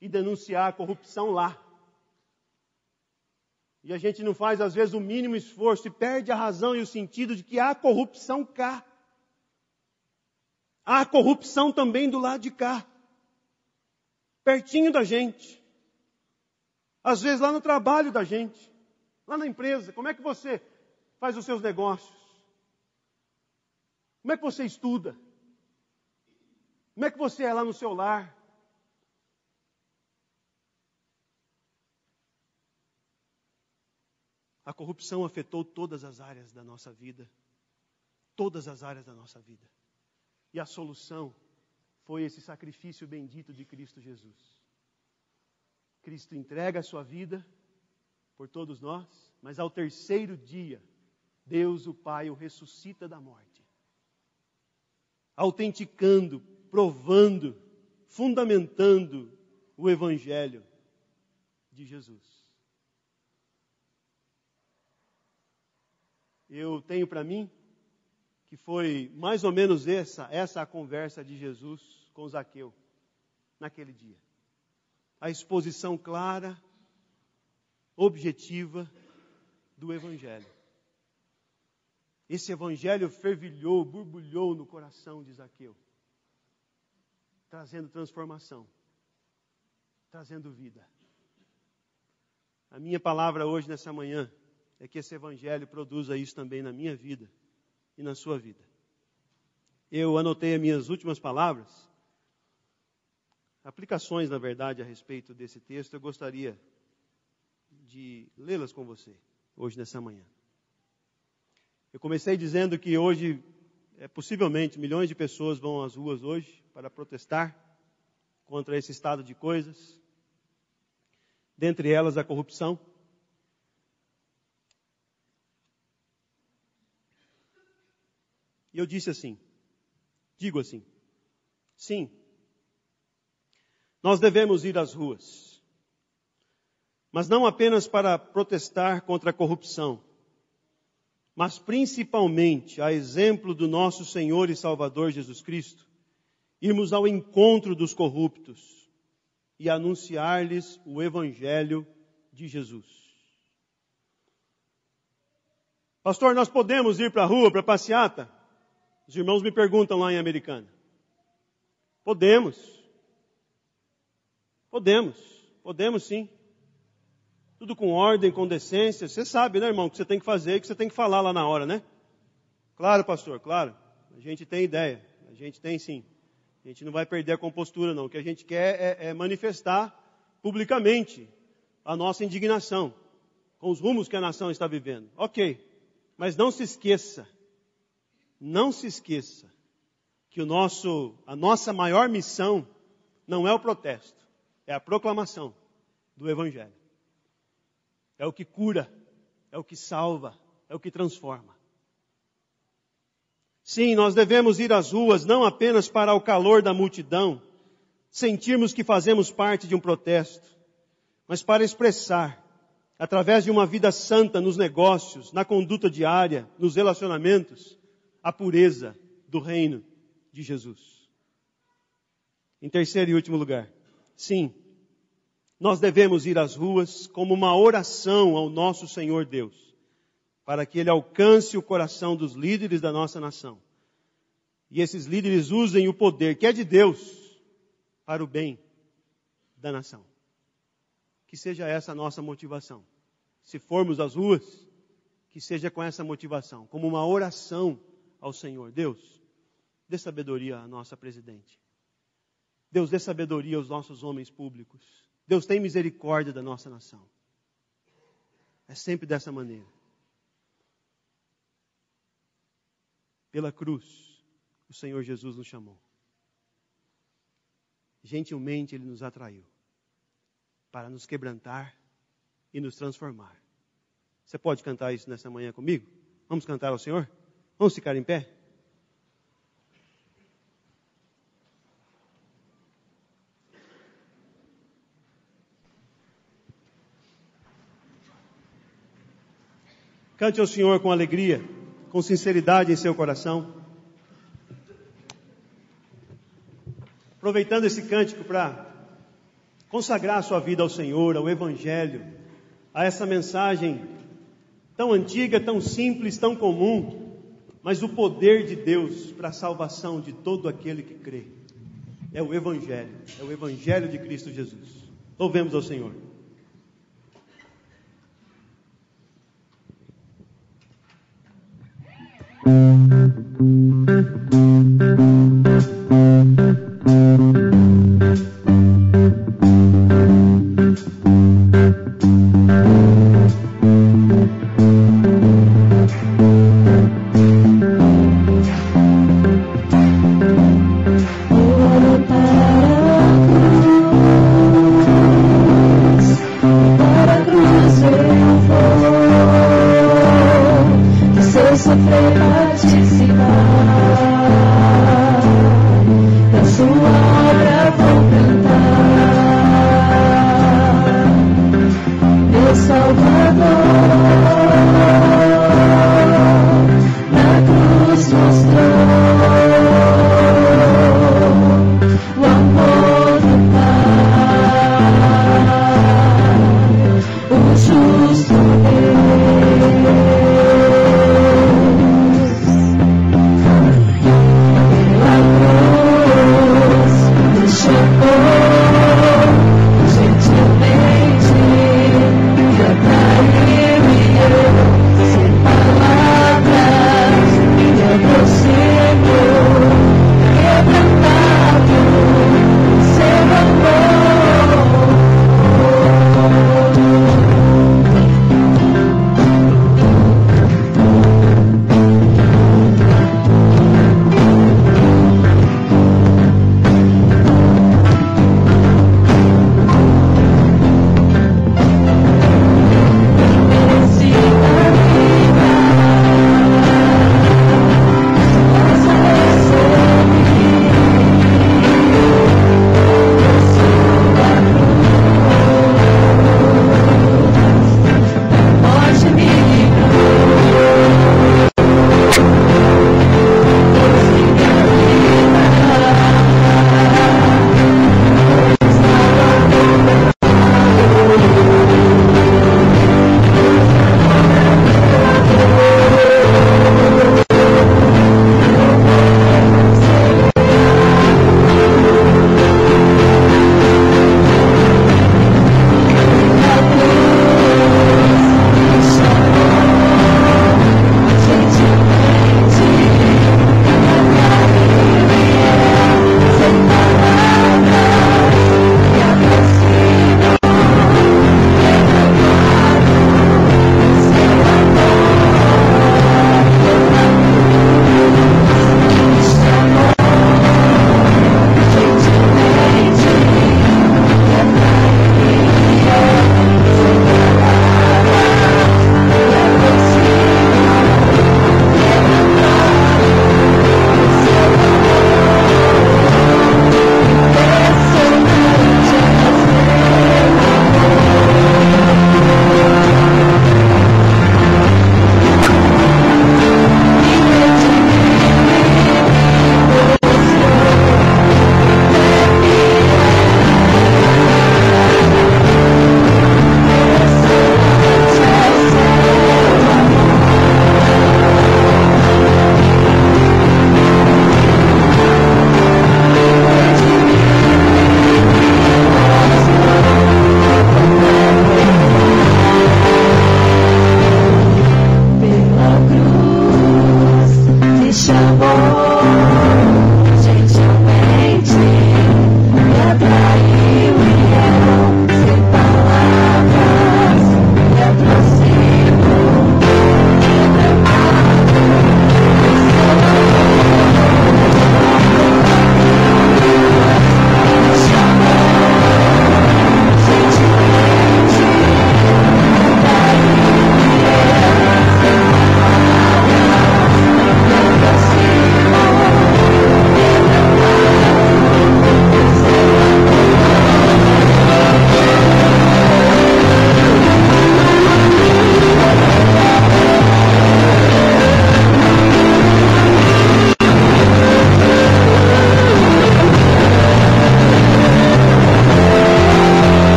e denunciar a corrupção lá. E a gente não faz, às vezes, o mínimo esforço e perde a razão e o sentido de que há corrupção cá. Há corrupção também do lado de cá. Pertinho da gente. Às vezes lá no trabalho da gente. Lá na empresa, como é que você faz os seus negócios? Como é que você estuda? Como é que você é lá no seu lar? A corrupção afetou todas as áreas da nossa vida. Todas as áreas da nossa vida. E a solução foi esse sacrifício bendito de Cristo Jesus. Cristo entrega a sua vida por todos nós, mas ao terceiro dia, Deus o Pai o ressuscita da morte. Autenticando, provando, fundamentando o Evangelho de Jesus. Eu tenho para mim que foi mais ou menos essa a conversa de Jesus com Zaqueu naquele dia. A exposição clara, objetiva do Evangelho. Esse Evangelho fervilhou, borbulhou no coração de Zaqueu, trazendo transformação, trazendo vida. A minha palavra hoje, nessa manhã, é que esse Evangelho produza isso também na minha vida e na sua vida. Eu anotei as minhas últimas palavras, aplicações, na verdade, a respeito desse texto. Eu gostaria de lê-las com você, hoje, nessa manhã. Eu comecei dizendo que hoje, possivelmente, milhões de pessoas vão às ruas hoje para protestar contra esse estado de coisas, dentre elas a corrupção. E eu disse assim, digo assim, sim, nós devemos ir às ruas, mas não apenas para protestar contra a corrupção, mas principalmente, a exemplo do nosso Senhor e Salvador Jesus Cristo, irmos ao encontro dos corruptos e anunciar-lhes o Evangelho de Jesus. Pastor, nós podemos ir para a rua, para a passeata? Os irmãos me perguntam lá em Americana. Podemos sim. Tudo com ordem, com decência. Você sabe, né, irmão, o que você tem que fazer e o que você tem que falar lá na hora, né? Claro, pastor, claro. A gente tem ideia. A gente tem sim. A gente não vai perder a compostura, não. O que a gente quer é manifestar publicamente a nossa indignação com os rumos que a nação está vivendo. Ok. Mas não se esqueça que a nossa maior missão não é o protesto, é a proclamação do Evangelho. É o que cura, é o que salva, é o que transforma. Sim, nós devemos ir às ruas não apenas para o calor da multidão, sentirmos que fazemos parte de um protesto, mas para expressar, através de uma vida santa nos negócios, na conduta diária, nos relacionamentos, a pureza do reino de Jesus. Em terceiro e último lugar, sim, nós devemos ir às ruas como uma oração ao nosso Senhor Deus, para que Ele alcance o coração dos líderes da nossa nação. E esses líderes usem o poder que é de Deus para o bem da nação. Que seja essa a nossa motivação. Se formos às ruas, que seja com essa motivação, como uma oração ao Senhor. Deus, dê sabedoria à nossa presidente. Deus, dê sabedoria aos nossos homens públicos. Deus, tem misericórdia da nossa nação. É sempre dessa maneira. Pela cruz, o Senhor Jesus nos chamou. Gentilmente Ele nos atraiu para nos quebrantar e nos transformar. Você pode cantar isso nessa manhã comigo? Vamos cantar ao Senhor? Vamos ficar em pé? Cante ao Senhor com alegria, com sinceridade em seu coração. Aproveitando esse cântico para consagrar a sua vida ao Senhor, ao Evangelho, a essa mensagem tão antiga, tão simples, tão comum, mas o poder de Deus para a salvação de todo aquele que crê. É o Evangelho de Cristo Jesus. Louvemos ao Senhor.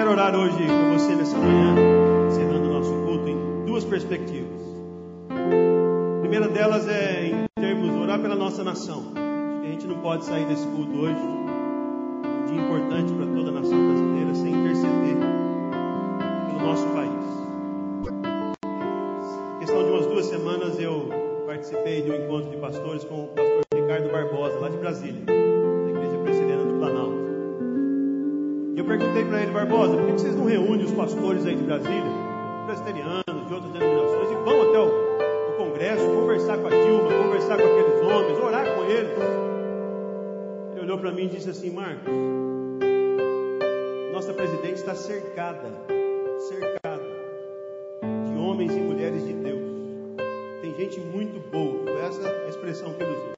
quero orar hoje com você nessa manhã, encerrando o nosso culto, em duas perspectivas. A primeira delas é em termos de orar pela nossa nação. Acho que a gente não pode sair desse culto hoje, um dia importante para toda a nação brasileira, sem interceder pelo nosso país. Em questão de umas 2 semanas eu participei de um encontro de pastores com o pastor Ricardo Barbosa, lá de Brasília, da Igreja Presbiteriana do Planalto. E eu perguntei para ele: Barbosa, por que vocês não reúnem os pastores aí de Brasília, presbiterianos, de outras denominações, e vão até o Congresso, conversar com a Dilma, conversar com aqueles homens, orar com eles? Ele olhou para mim e disse assim: Marcos, nossa presidente está cercada de homens e mulheres de Deus. Tem gente muito boa, foi essa a expressão que ele usou.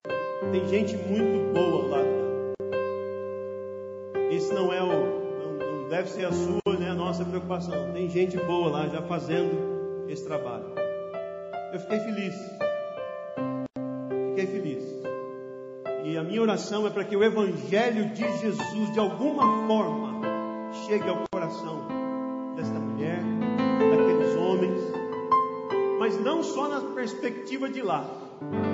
Tem gente muito boa ao lado dela. Esse não deve ser a sua, a nossa preocupação. Tem gente boa lá já fazendo esse trabalho. Eu fiquei feliz. E a minha oração é para que o Evangelho de Jesus, de alguma forma, chegue ao coração desta mulher, daqueles homens, mas não só na perspectiva de lá,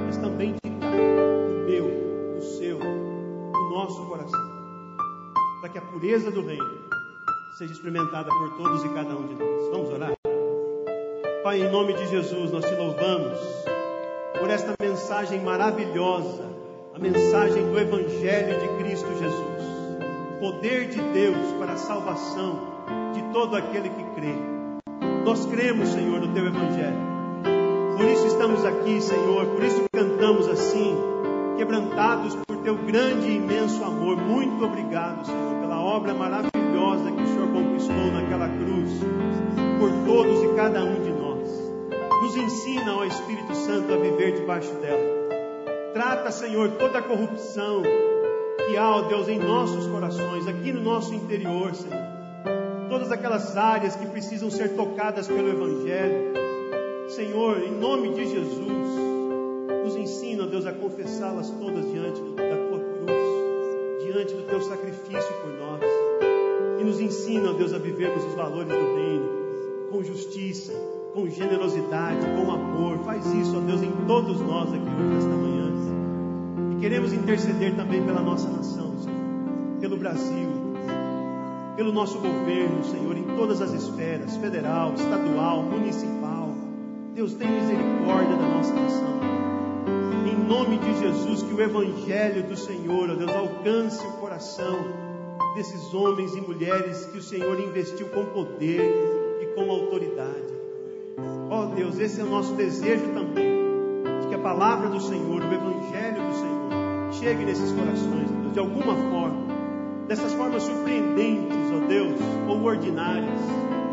mas também de cá, no meu, no seu, no nosso coração, para que a pureza do reino seja experimentada por todos e cada um de nós. Vamos orar? Pai, em nome de Jesus, nós te louvamos por esta mensagem maravilhosa, a mensagem do Evangelho de Cristo Jesus, poder de Deus para a salvação de todo aquele que crê. Nós cremos, Senhor, no teu Evangelho. Por isso estamos aqui, Senhor, por isso cantamos assim, quebrantados por teu grande e imenso amor. Muito obrigado, Senhor, pela obra maravilhosa que o Senhor conquistou naquela cruz, por todos e cada um de nós. Nos ensina, ó Espírito Santo, a viver debaixo dela. Trata, Senhor, toda a corrupção que há, ó Deus, em nossos corações, aqui no nosso interior, Senhor. Todas aquelas áreas que precisam ser tocadas pelo Evangelho. Senhor, em nome de Jesus, nos ensina, ó Deus, a confessá-las todas diante da tua cruz, diante do teu sacrifício por nós. E nos ensina, ó Deus, a vivermos os valores do reino, com justiça, com generosidade, com amor. Faz isso, ó Deus, em todos nós aqui hoje, nesta manhã. E queremos interceder também pela nossa nação, Senhor, pelo Brasil, pelo nosso governo, Senhor, em todas as esferas, federal, estadual, municipal. Deus, tem misericórdia da nossa nação. Em nome de Jesus, que o Evangelho do Senhor, ó Deus, alcance o coração desses homens e mulheres que o Senhor investiu com poder e com autoridade. Ó Deus, esse é o nosso desejo também, de que a palavra do Senhor, o Evangelho do Senhor, chegue nesses corações, Deus, de alguma forma, dessas formas surpreendentes, ó Deus, ou ordinárias,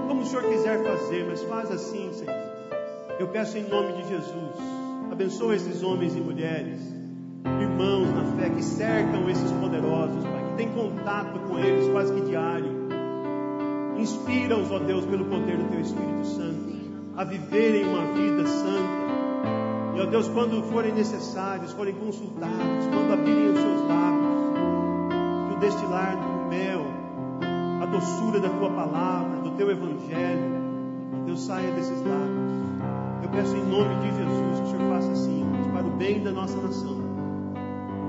como o Senhor quiser fazer, mas faz assim, Senhor. Eu peço em nome de Jesus, abençoa esses homens e mulheres, irmãos na fé, que cercam esses poderosos, Pai, que tem contato com eles quase que diário. Inspira-os, ó Deus, pelo poder do teu Espírito Santo, a viverem uma vida santa. E, ó Deus, quando forem necessários, forem consultados, quando abrirem os seus lábios, que o destilar do mel, a doçura da tua palavra, do teu Evangelho, ó Deus, saia desses lábios. Eu peço em nome de Jesus que o Senhor faça assim, Deus, para o bem da nossa nação,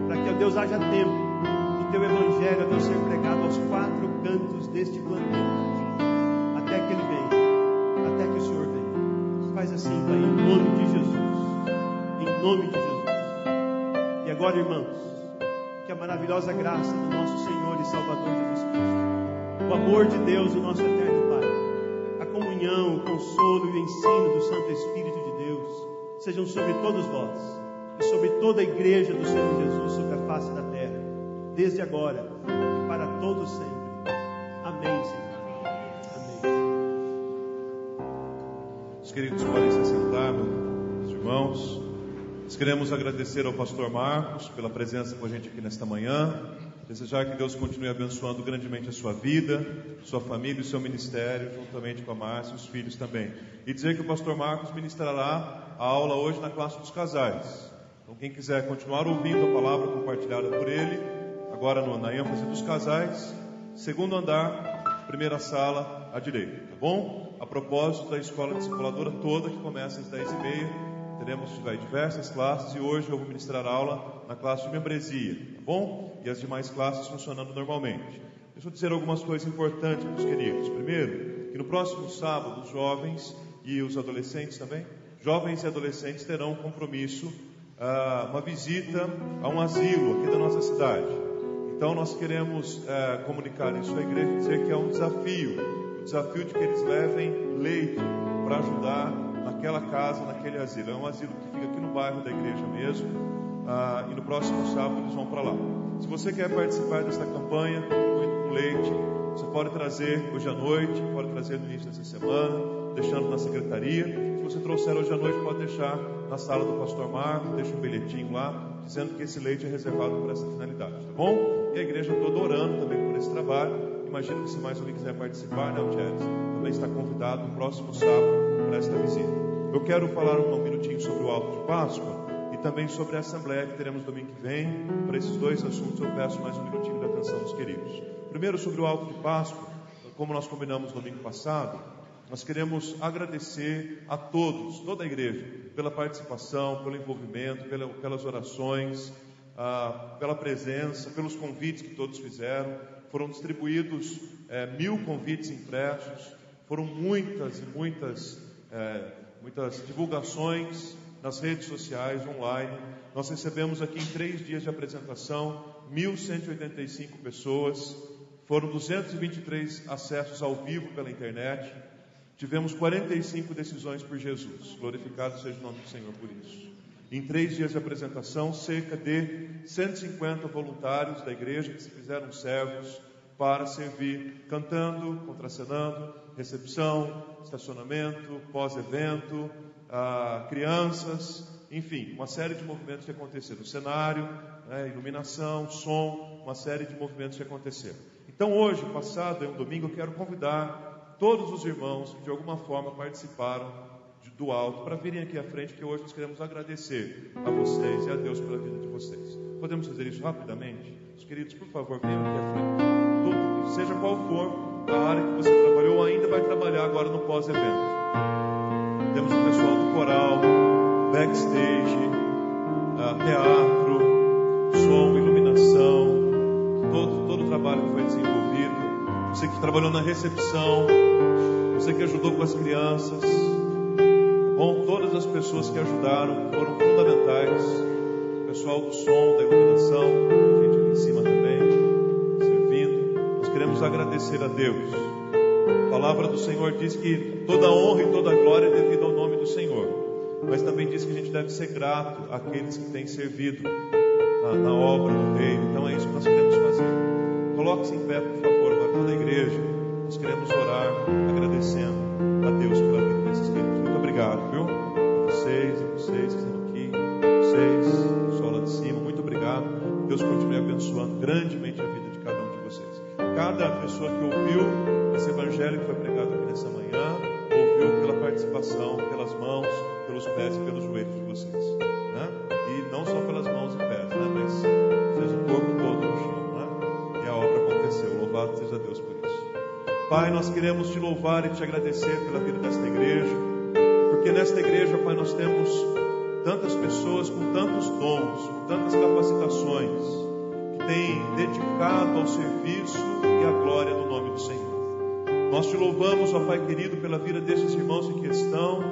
para que, ó Deus, haja tempo do teu Evangelho, ó Deus, ser pregado aos 4 cantos deste planeta, até que ele venha, até que o Senhor venha. Faz assim, Pai, em nome de Jesus, em nome de Jesus. E agora, irmãos, que a maravilhosa graça do nosso Senhor e Salvador Jesus Cristo, o amor de Deus, o nosso eterno Pai, a comunhão, o consolo e o ensino do Santo Espírito de Deus sejam sobre todos vós e sobre toda a igreja do Senhor Jesus sobre a face da terra, desde agora e para todos sempre. Amém, Senhor. Amém. Os queridos podem se sentar, meus irmãos. Nós queremos agradecer ao pastor Marcos pela presença com a gente aqui nesta manhã. Desejar que Deus continue abençoando grandemente a sua vida, sua família e seu ministério, juntamente com a Márcia e os filhos também. E dizer que o pastor Marcos ministrará a aula hoje na classe dos casais. Então quem quiser continuar ouvindo a palavra compartilhada por ele, agora na ênfase dos casais, segundo andar, primeira sala à direita, tá bom? A propósito da escola discipuladora toda, que começa às 10h30, teremos diversas classes, e hoje eu vou ministrar aula na classe de membresia, tá bom? E as demais classes funcionando normalmente. Deixa eu dizer algumas coisas importantes, meus queridos. Primeiro, que no próximo sábado, os jovens e os adolescentes também, jovens e adolescentes terão um compromisso, uma visita a um asilo aqui da nossa cidade. Então nós queremos comunicar isso à igreja e dizer que é um desafio, o desafio de que eles levem leite para ajudar naquela casa, naquele asilo. É um asilo que fica aqui no bairro da igreja mesmo, e no próximo sábado eles vão para lá. Se você quer participar desta campanha, contribuindo com leite, você pode trazer hoje à noite, pode trazer no início dessa semana, deixando na secretaria. Se você trouxer hoje à noite, pode deixar na sala do pastor Marco, deixa um bilhetinho lá, dizendo que esse leite é reservado por essa finalidade, tá bom? E a igreja toda orando também por esse trabalho. Imagino que se mais alguém quiser participar, né, Algeres, também está convidado no próximo sábado para esta visita. Eu quero falar um minutinho sobre o alto de Páscoa e também sobre a assembleia que teremos domingo que vem. Para esses dois assuntos eu peço mais um minutinho de atenção dos queridos. Primeiro, sobre o alto de Páscoa, como nós combinamos domingo passado, nós queremos agradecer a todos, toda a igreja, pela participação, pelo envolvimento, pelas orações, pela presença, pelos convites que todos fizeram. Foram distribuídos 1000 convites impressos, foram muitas divulgações nas redes sociais, online. Nós recebemos aqui em 3 dias de apresentação 1.185 pessoas, foram 223 acessos ao vivo pela internet, tivemos 45 decisões por Jesus. Glorificado seja o nome do Senhor por isso. Em 3 dias de apresentação, cerca de 150 voluntários da igreja que se fizeram servos para servir, cantando, contracenando, recepção, estacionamento, pós-evento, crianças, enfim, uma série de movimentos que aconteceram. Cenário, iluminação, som, uma série de movimentos que aconteceram. Então hoje, passado, é um domingo, eu quero convidar todos os irmãos que de alguma forma participaram do alto para virem aqui à frente, que hoje nós queremos agradecer a vocês e a Deus pela vida de vocês. Podemos fazer isso rapidamente? Os queridos, por favor, venham aqui à frente. Seja qual for a área que você trabalhou ou ainda vai trabalhar agora no pós-evento. Temos o pessoal do coral, backstage, teatro, som, iluminação, todo o trabalho que foi desenvolvido. Você que trabalhou na recepção, você que ajudou com as crianças, bom, todas as pessoas que ajudaram foram fundamentais. O pessoal do som, da iluminação, a gente aqui em cima também, servindo. Nós queremos agradecer a Deus. A palavra do Senhor diz que toda honra e toda glória é devida ao nome do Senhor. Mas também diz que a gente deve ser grato àqueles que têm servido na obra do reino. Então é isso que nós queremos fazer. Coloque-se em pé, por favor, agora toda a igreja. Nós queremos orar agradecendo a Deus pela vida desses queridos. Muito obrigado, viu? A vocês que estão aqui, vocês, o pessoal lá de cima, muito obrigado. Deus continue abençoando grandemente a vida de cada um de vocês. Cada pessoa que ouviu esse evangelho que foi pregado aqui nessa manhã, ouviu pela participação, pelas mãos, pelos pés e pelos joelhos de vocês, né? E não só pelas mãos e pés, né? Mas seja o corpo todo no chão, né? E a obra aconteceu. Louvado seja Deus por isso. Pai, nós queremos te louvar e te agradecer pela vida desta igreja, porque nesta igreja, Pai, nós temos tantas pessoas com tantos dons, com tantas capacitações, que têm dedicado ao serviço e à glória do nome do Senhor. Nós te louvamos, ó Pai querido, pela vida destes irmãos em questão,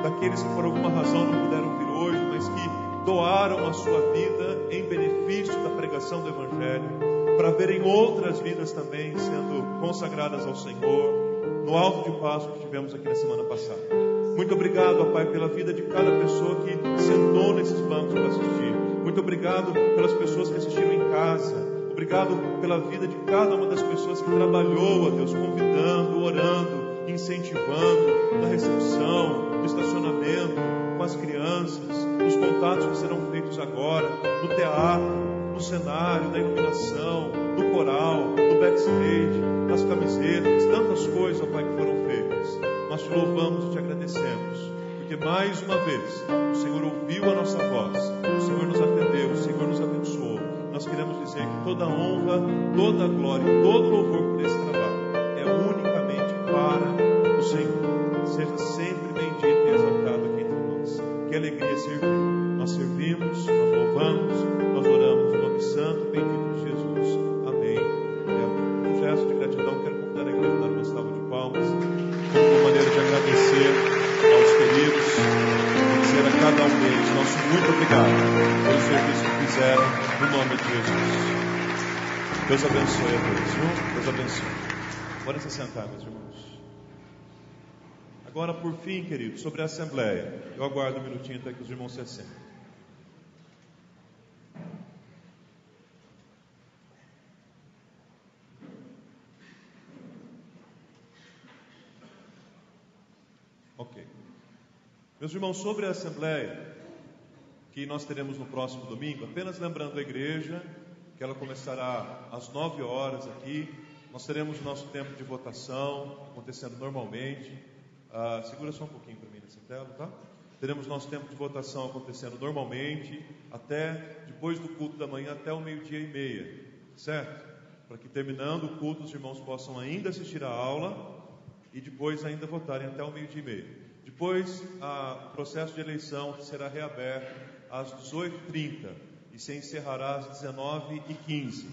daqueles que por alguma razão não puderam vir hoje, mas que doaram a sua vida em benefício da pregação do Evangelho, para verem outras vidas também sendo consagradas ao Senhor, no alto de Páscoa que tivemos aqui na semana passada. Muito obrigado, ó Pai, pela vida de cada pessoa que sentou nesses bancos para assistir. Muito obrigado pelas pessoas que assistiram em casa. Obrigado pela vida de cada uma das pessoas que trabalhou, ó Deus, convidando, orando, incentivando, na recepção, no estacionamento, com as crianças, nos contatos que serão feitos agora, no teatro, no cenário, na iluminação, no coral, no backstage, nas camisetas, tantas coisas, ó Pai, que foram feitas. Nós te louvamos e te agradecemos, porque mais uma vez o Senhor ouviu a nossa voz, o Senhor nos atendeu, o Senhor nos abençoou. Nós queremos dizer que toda a honra, toda a glória, todo o louvor por esse trabalho é seja sempre bendito e exaltado aqui entre nós. Que alegria servir. Nós servimos, nós louvamos, nós oramos no nome santo e bendito de Jesus. Amém e amém. Um gesto de gratidão, quero convidar a igreja a dar uma salva de palmas, como uma maneira de agradecer aos queridos e dizer a cada um deles nosso muito obrigado pelo serviço que fizeram no nome de Jesus. Deus abençoe a todos, viu? Deus abençoe. Podem se sentar, meus irmãos. Agora, por fim, queridos, sobre a Assembleia. Eu aguardo um minutinho até que os irmãos se assentem. Ok. Meus irmãos, sobre a Assembleia, que nós teremos no próximo domingo, apenas lembrando a igreja que ela começará às 9 horas aqui. Nós teremos o nosso tempo de votação acontecendo normalmente. Segura só um pouquinho para mim nessa tela, tá? Teremos nosso tempo de votação acontecendo normalmente, até depois do culto da manhã, até o 12:30, certo? Para que terminando o culto, os irmãos possam ainda assistir a aula e depois ainda votarem até o 12:30. Depois, o processo de eleição será reaberto às 18h30 e se encerrará às 19h15.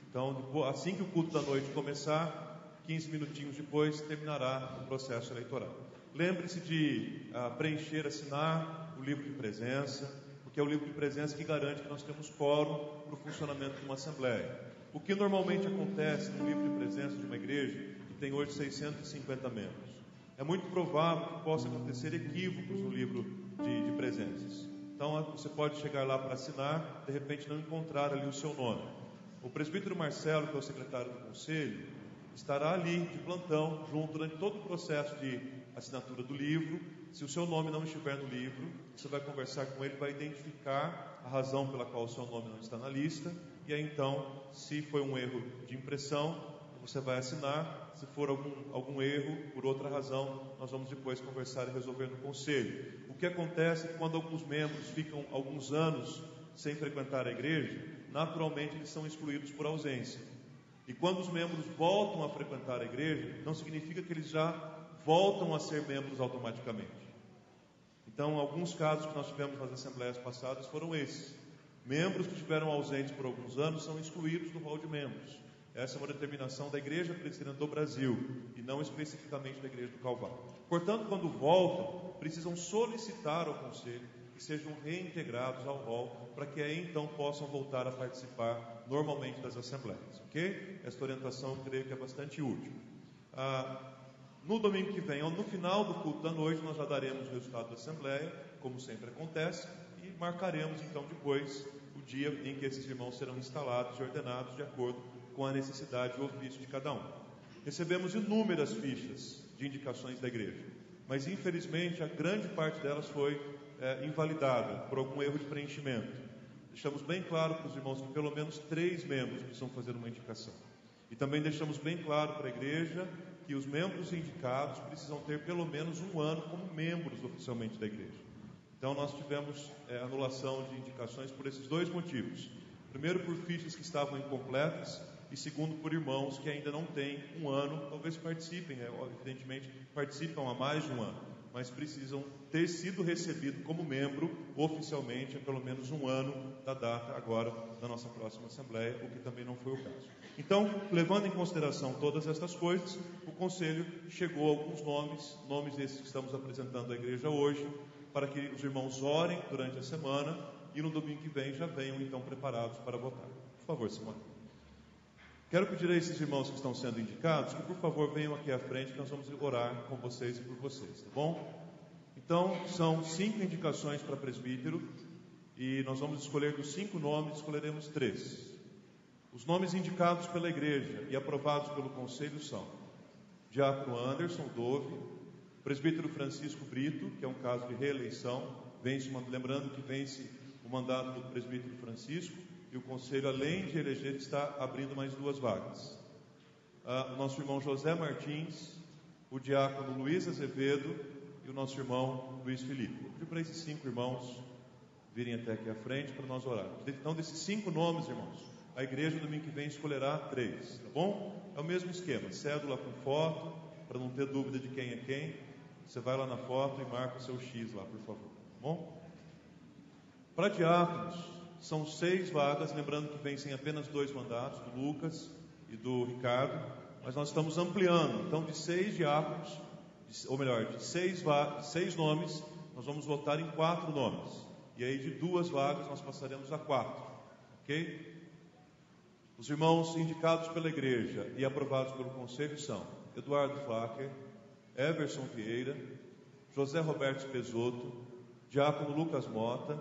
Então, assim que o culto da noite começar, 15 minutinhos depois, terminará o processo eleitoral. Lembre-se de preencher, assinar o livro de presença, porque é o livro de presença que garante que nós temos quórum para o funcionamento de uma assembleia. O que normalmente acontece no livro de presença de uma igreja que tem hoje 650 membros? É muito provável que possa acontecer equívocos no livro de presenças. Então, você pode chegar lá para assinar, de repente não encontrar ali o seu nome. O presbítero Marcelo, que é o secretário do conselho, estará ali de plantão, junto durante todo o processo de assinatura do livro. Se o seu nome não estiver no livro, você vai conversar com ele, vai identificar a razão pela qual o seu nome não está na lista, e aí então, se foi um erro de impressão, você vai assinar. Se for algum erro, por outra razão, nós vamos depois conversar e resolver no conselho. O que acontece é que quando alguns membros ficam alguns anos sem frequentar a igreja, naturalmente eles são excluídos por ausência. E quando os membros voltam a frequentar a igreja, não significa que eles já voltam a ser membros automaticamente. Então, alguns casos que nós tivemos nas assembleias passadas foram esses. Membros que estiveram ausentes por alguns anos são excluídos do rol de membros. Essa é uma determinação da Igreja Presbiteriana do Brasil e não especificamente da Igreja do Calvário. Portanto, quando voltam, precisam solicitar ao conselho que sejam reintegrados ao rol, para que aí então possam voltar a participar normalmente das assembleias, ok? Esta orientação eu creio que é bastante útil. No domingo que vem, ou no final do culto da noite, nós já daremos o resultado da assembleia, como sempre acontece, e marcaremos então depois o dia em que esses irmãos serão instalados e ordenados de acordo com a necessidade e o ofício de cada um. Recebemos inúmeras fichas de indicações da igreja, mas infelizmente a grande parte delas foi invalidada por algum erro de preenchimento. Deixamos bem claro para os irmãos que pelo menos 3 membros precisam fazer uma indicação. E também deixamos bem claro para a igreja que os membros indicados precisam ter pelo menos 1 ano como membros oficialmente da igreja. Então nós tivemos anulação de indicações por esses 2 motivos. Primeiro, por fichas que estavam incompletas, e segundo, por irmãos que ainda não têm 1 ano, talvez participem, evidentemente participam há mais de 1 ano, mas precisam ter sido recebido como membro oficialmente há pelo menos 1 ano da data agora da nossa próxima assembleia, o que também não foi o caso. Então, levando em consideração todas estas coisas, o conselho chegou a alguns nomes esses que estamos apresentando à igreja hoje, para que os irmãos orem durante a semana e no domingo que vem já venham então preparados para votar. Por favor, Simone. Quero pedir a esses irmãos que estão sendo indicados que por favor venham aqui à frente, que nós vamos orar com vocês e por vocês, tá bom? Então, são 5 indicações para presbítero e nós vamos escolher dos 5 nomes, escolheremos 3. Os nomes indicados pela igreja e aprovados pelo conselho são Diácono Anderson Dove, presbítero Francisco Brito, que é um caso de reeleição, lembrando que vence o mandato do presbítero Francisco, e o conselho, além de eleger, está abrindo mais 2 vagas. O nosso irmão José Martins, o diácono Luiz Azevedo e o nosso irmão Luiz Felipe. Vou pedir para esses 5 irmãos virem até aqui à frente para nós orarmos. Então, desses 5 nomes, irmãos, a igreja domingo que vem escolherá 3, tá bom? É o mesmo esquema, cédula com foto, para não ter dúvida de quem é quem. você vai lá na foto e marca o seu X lá, por favor. Tá bom? Para diáconos, são 6 vagas, lembrando que vencem apenas 2 mandatos, do Lucas e do Ricardo, mas nós estamos ampliando. Então, de 6 diáconos, ou melhor, de 6 nomes, nós vamos votar em 4 nomes. E aí, de 2 vagas, nós passaremos a 4. Ok? Os irmãos indicados pela igreja e aprovados pelo conselho são Eduardo Flacker, Everson Vieira, José Roberto Pesoto, diácono Lucas Mota,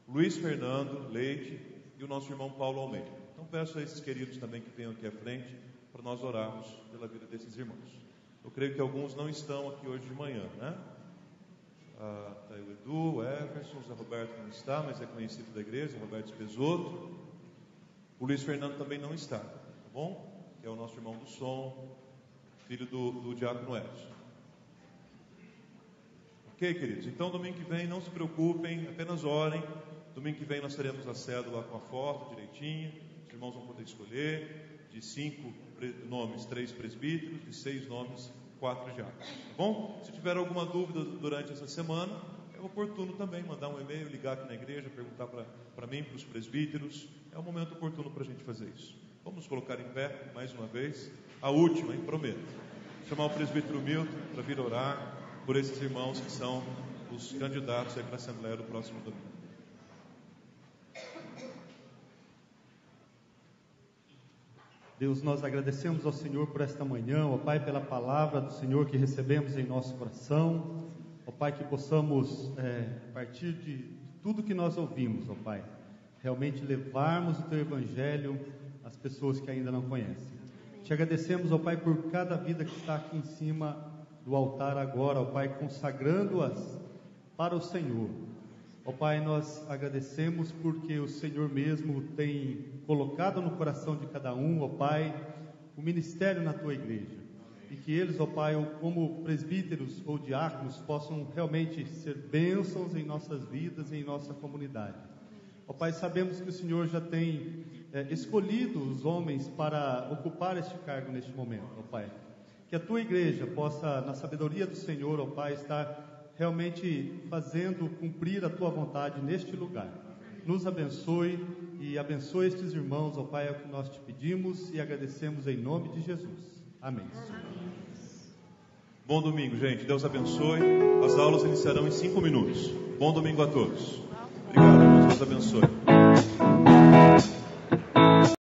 Luiz Fernando Leite e o nosso irmão Paulo Almeida. Então peço a esses queridos também que venham aqui à frente para nós orarmos pela vida desses irmãos. Eu creio que alguns não estão aqui hoje de manhã, né? Está aí o Edu, o Everson, o José Roberto não está, mas é conhecido da igreja, o Roberto Pesoto. O Luiz Fernando também não está, tá bom? Que é o nosso irmão do som, filho do diácono Edson. Ok, queridos? Então, domingo que vem, não se preocupem, apenas orem. Domingo que vem nós teremos a cédula com a foto direitinho. Os irmãos vão poder escolher de 5 nomes, 3 presbíteros, de 6 nomes, 4 diáconos. Tá bom? Se tiver alguma dúvida durante essa semana, é oportuno também mandar um e-mail, ligar aqui na igreja, perguntar para mim, para os presbíteros. É um momento oportuno para a gente fazer isso. Vamos nos colocar em pé mais uma vez. A última, hein? Prometo. Chamar o presbítero Milton para vir orar por esses irmãos que são os candidatos aí para a Assembleia do próximo domingo. Deus, nós agradecemos ao Senhor por esta manhã, ó Pai, pela palavra do Senhor que recebemos em nosso coração. Ó Pai, que possamos, a partir de tudo que nós ouvimos, ó Pai, realmente levarmos o Teu Evangelho às pessoas que ainda não conhecem. Te agradecemos, ó Pai, por cada vida que está aqui em cima do altar agora, ó Pai, consagrando-as para o Senhor. Ó Pai, nós agradecemos porque o Senhor mesmo tem colocado no coração de cada um, ó Pai, o ministério na Tua igreja. E que eles, ó Pai, como presbíteros ou diáconos, possam realmente ser bênçãos em nossas vidas e em nossa comunidade. Ó Pai, sabemos que o Senhor já tem escolhido os homens para ocupar este cargo neste momento, ó Pai. Que a Tua igreja possa, na sabedoria do Senhor, ó Pai, estar realmente fazendo cumprir a Tua vontade neste lugar. Nos abençoe e abençoe estes irmãos, ó Pai, é o que nós te pedimos e agradecemos em nome de Jesus. Amém. Bom domingo, gente. Deus abençoe. As aulas iniciarão em 5 minutos. Bom domingo a todos. Obrigado, irmãos. Deus abençoe.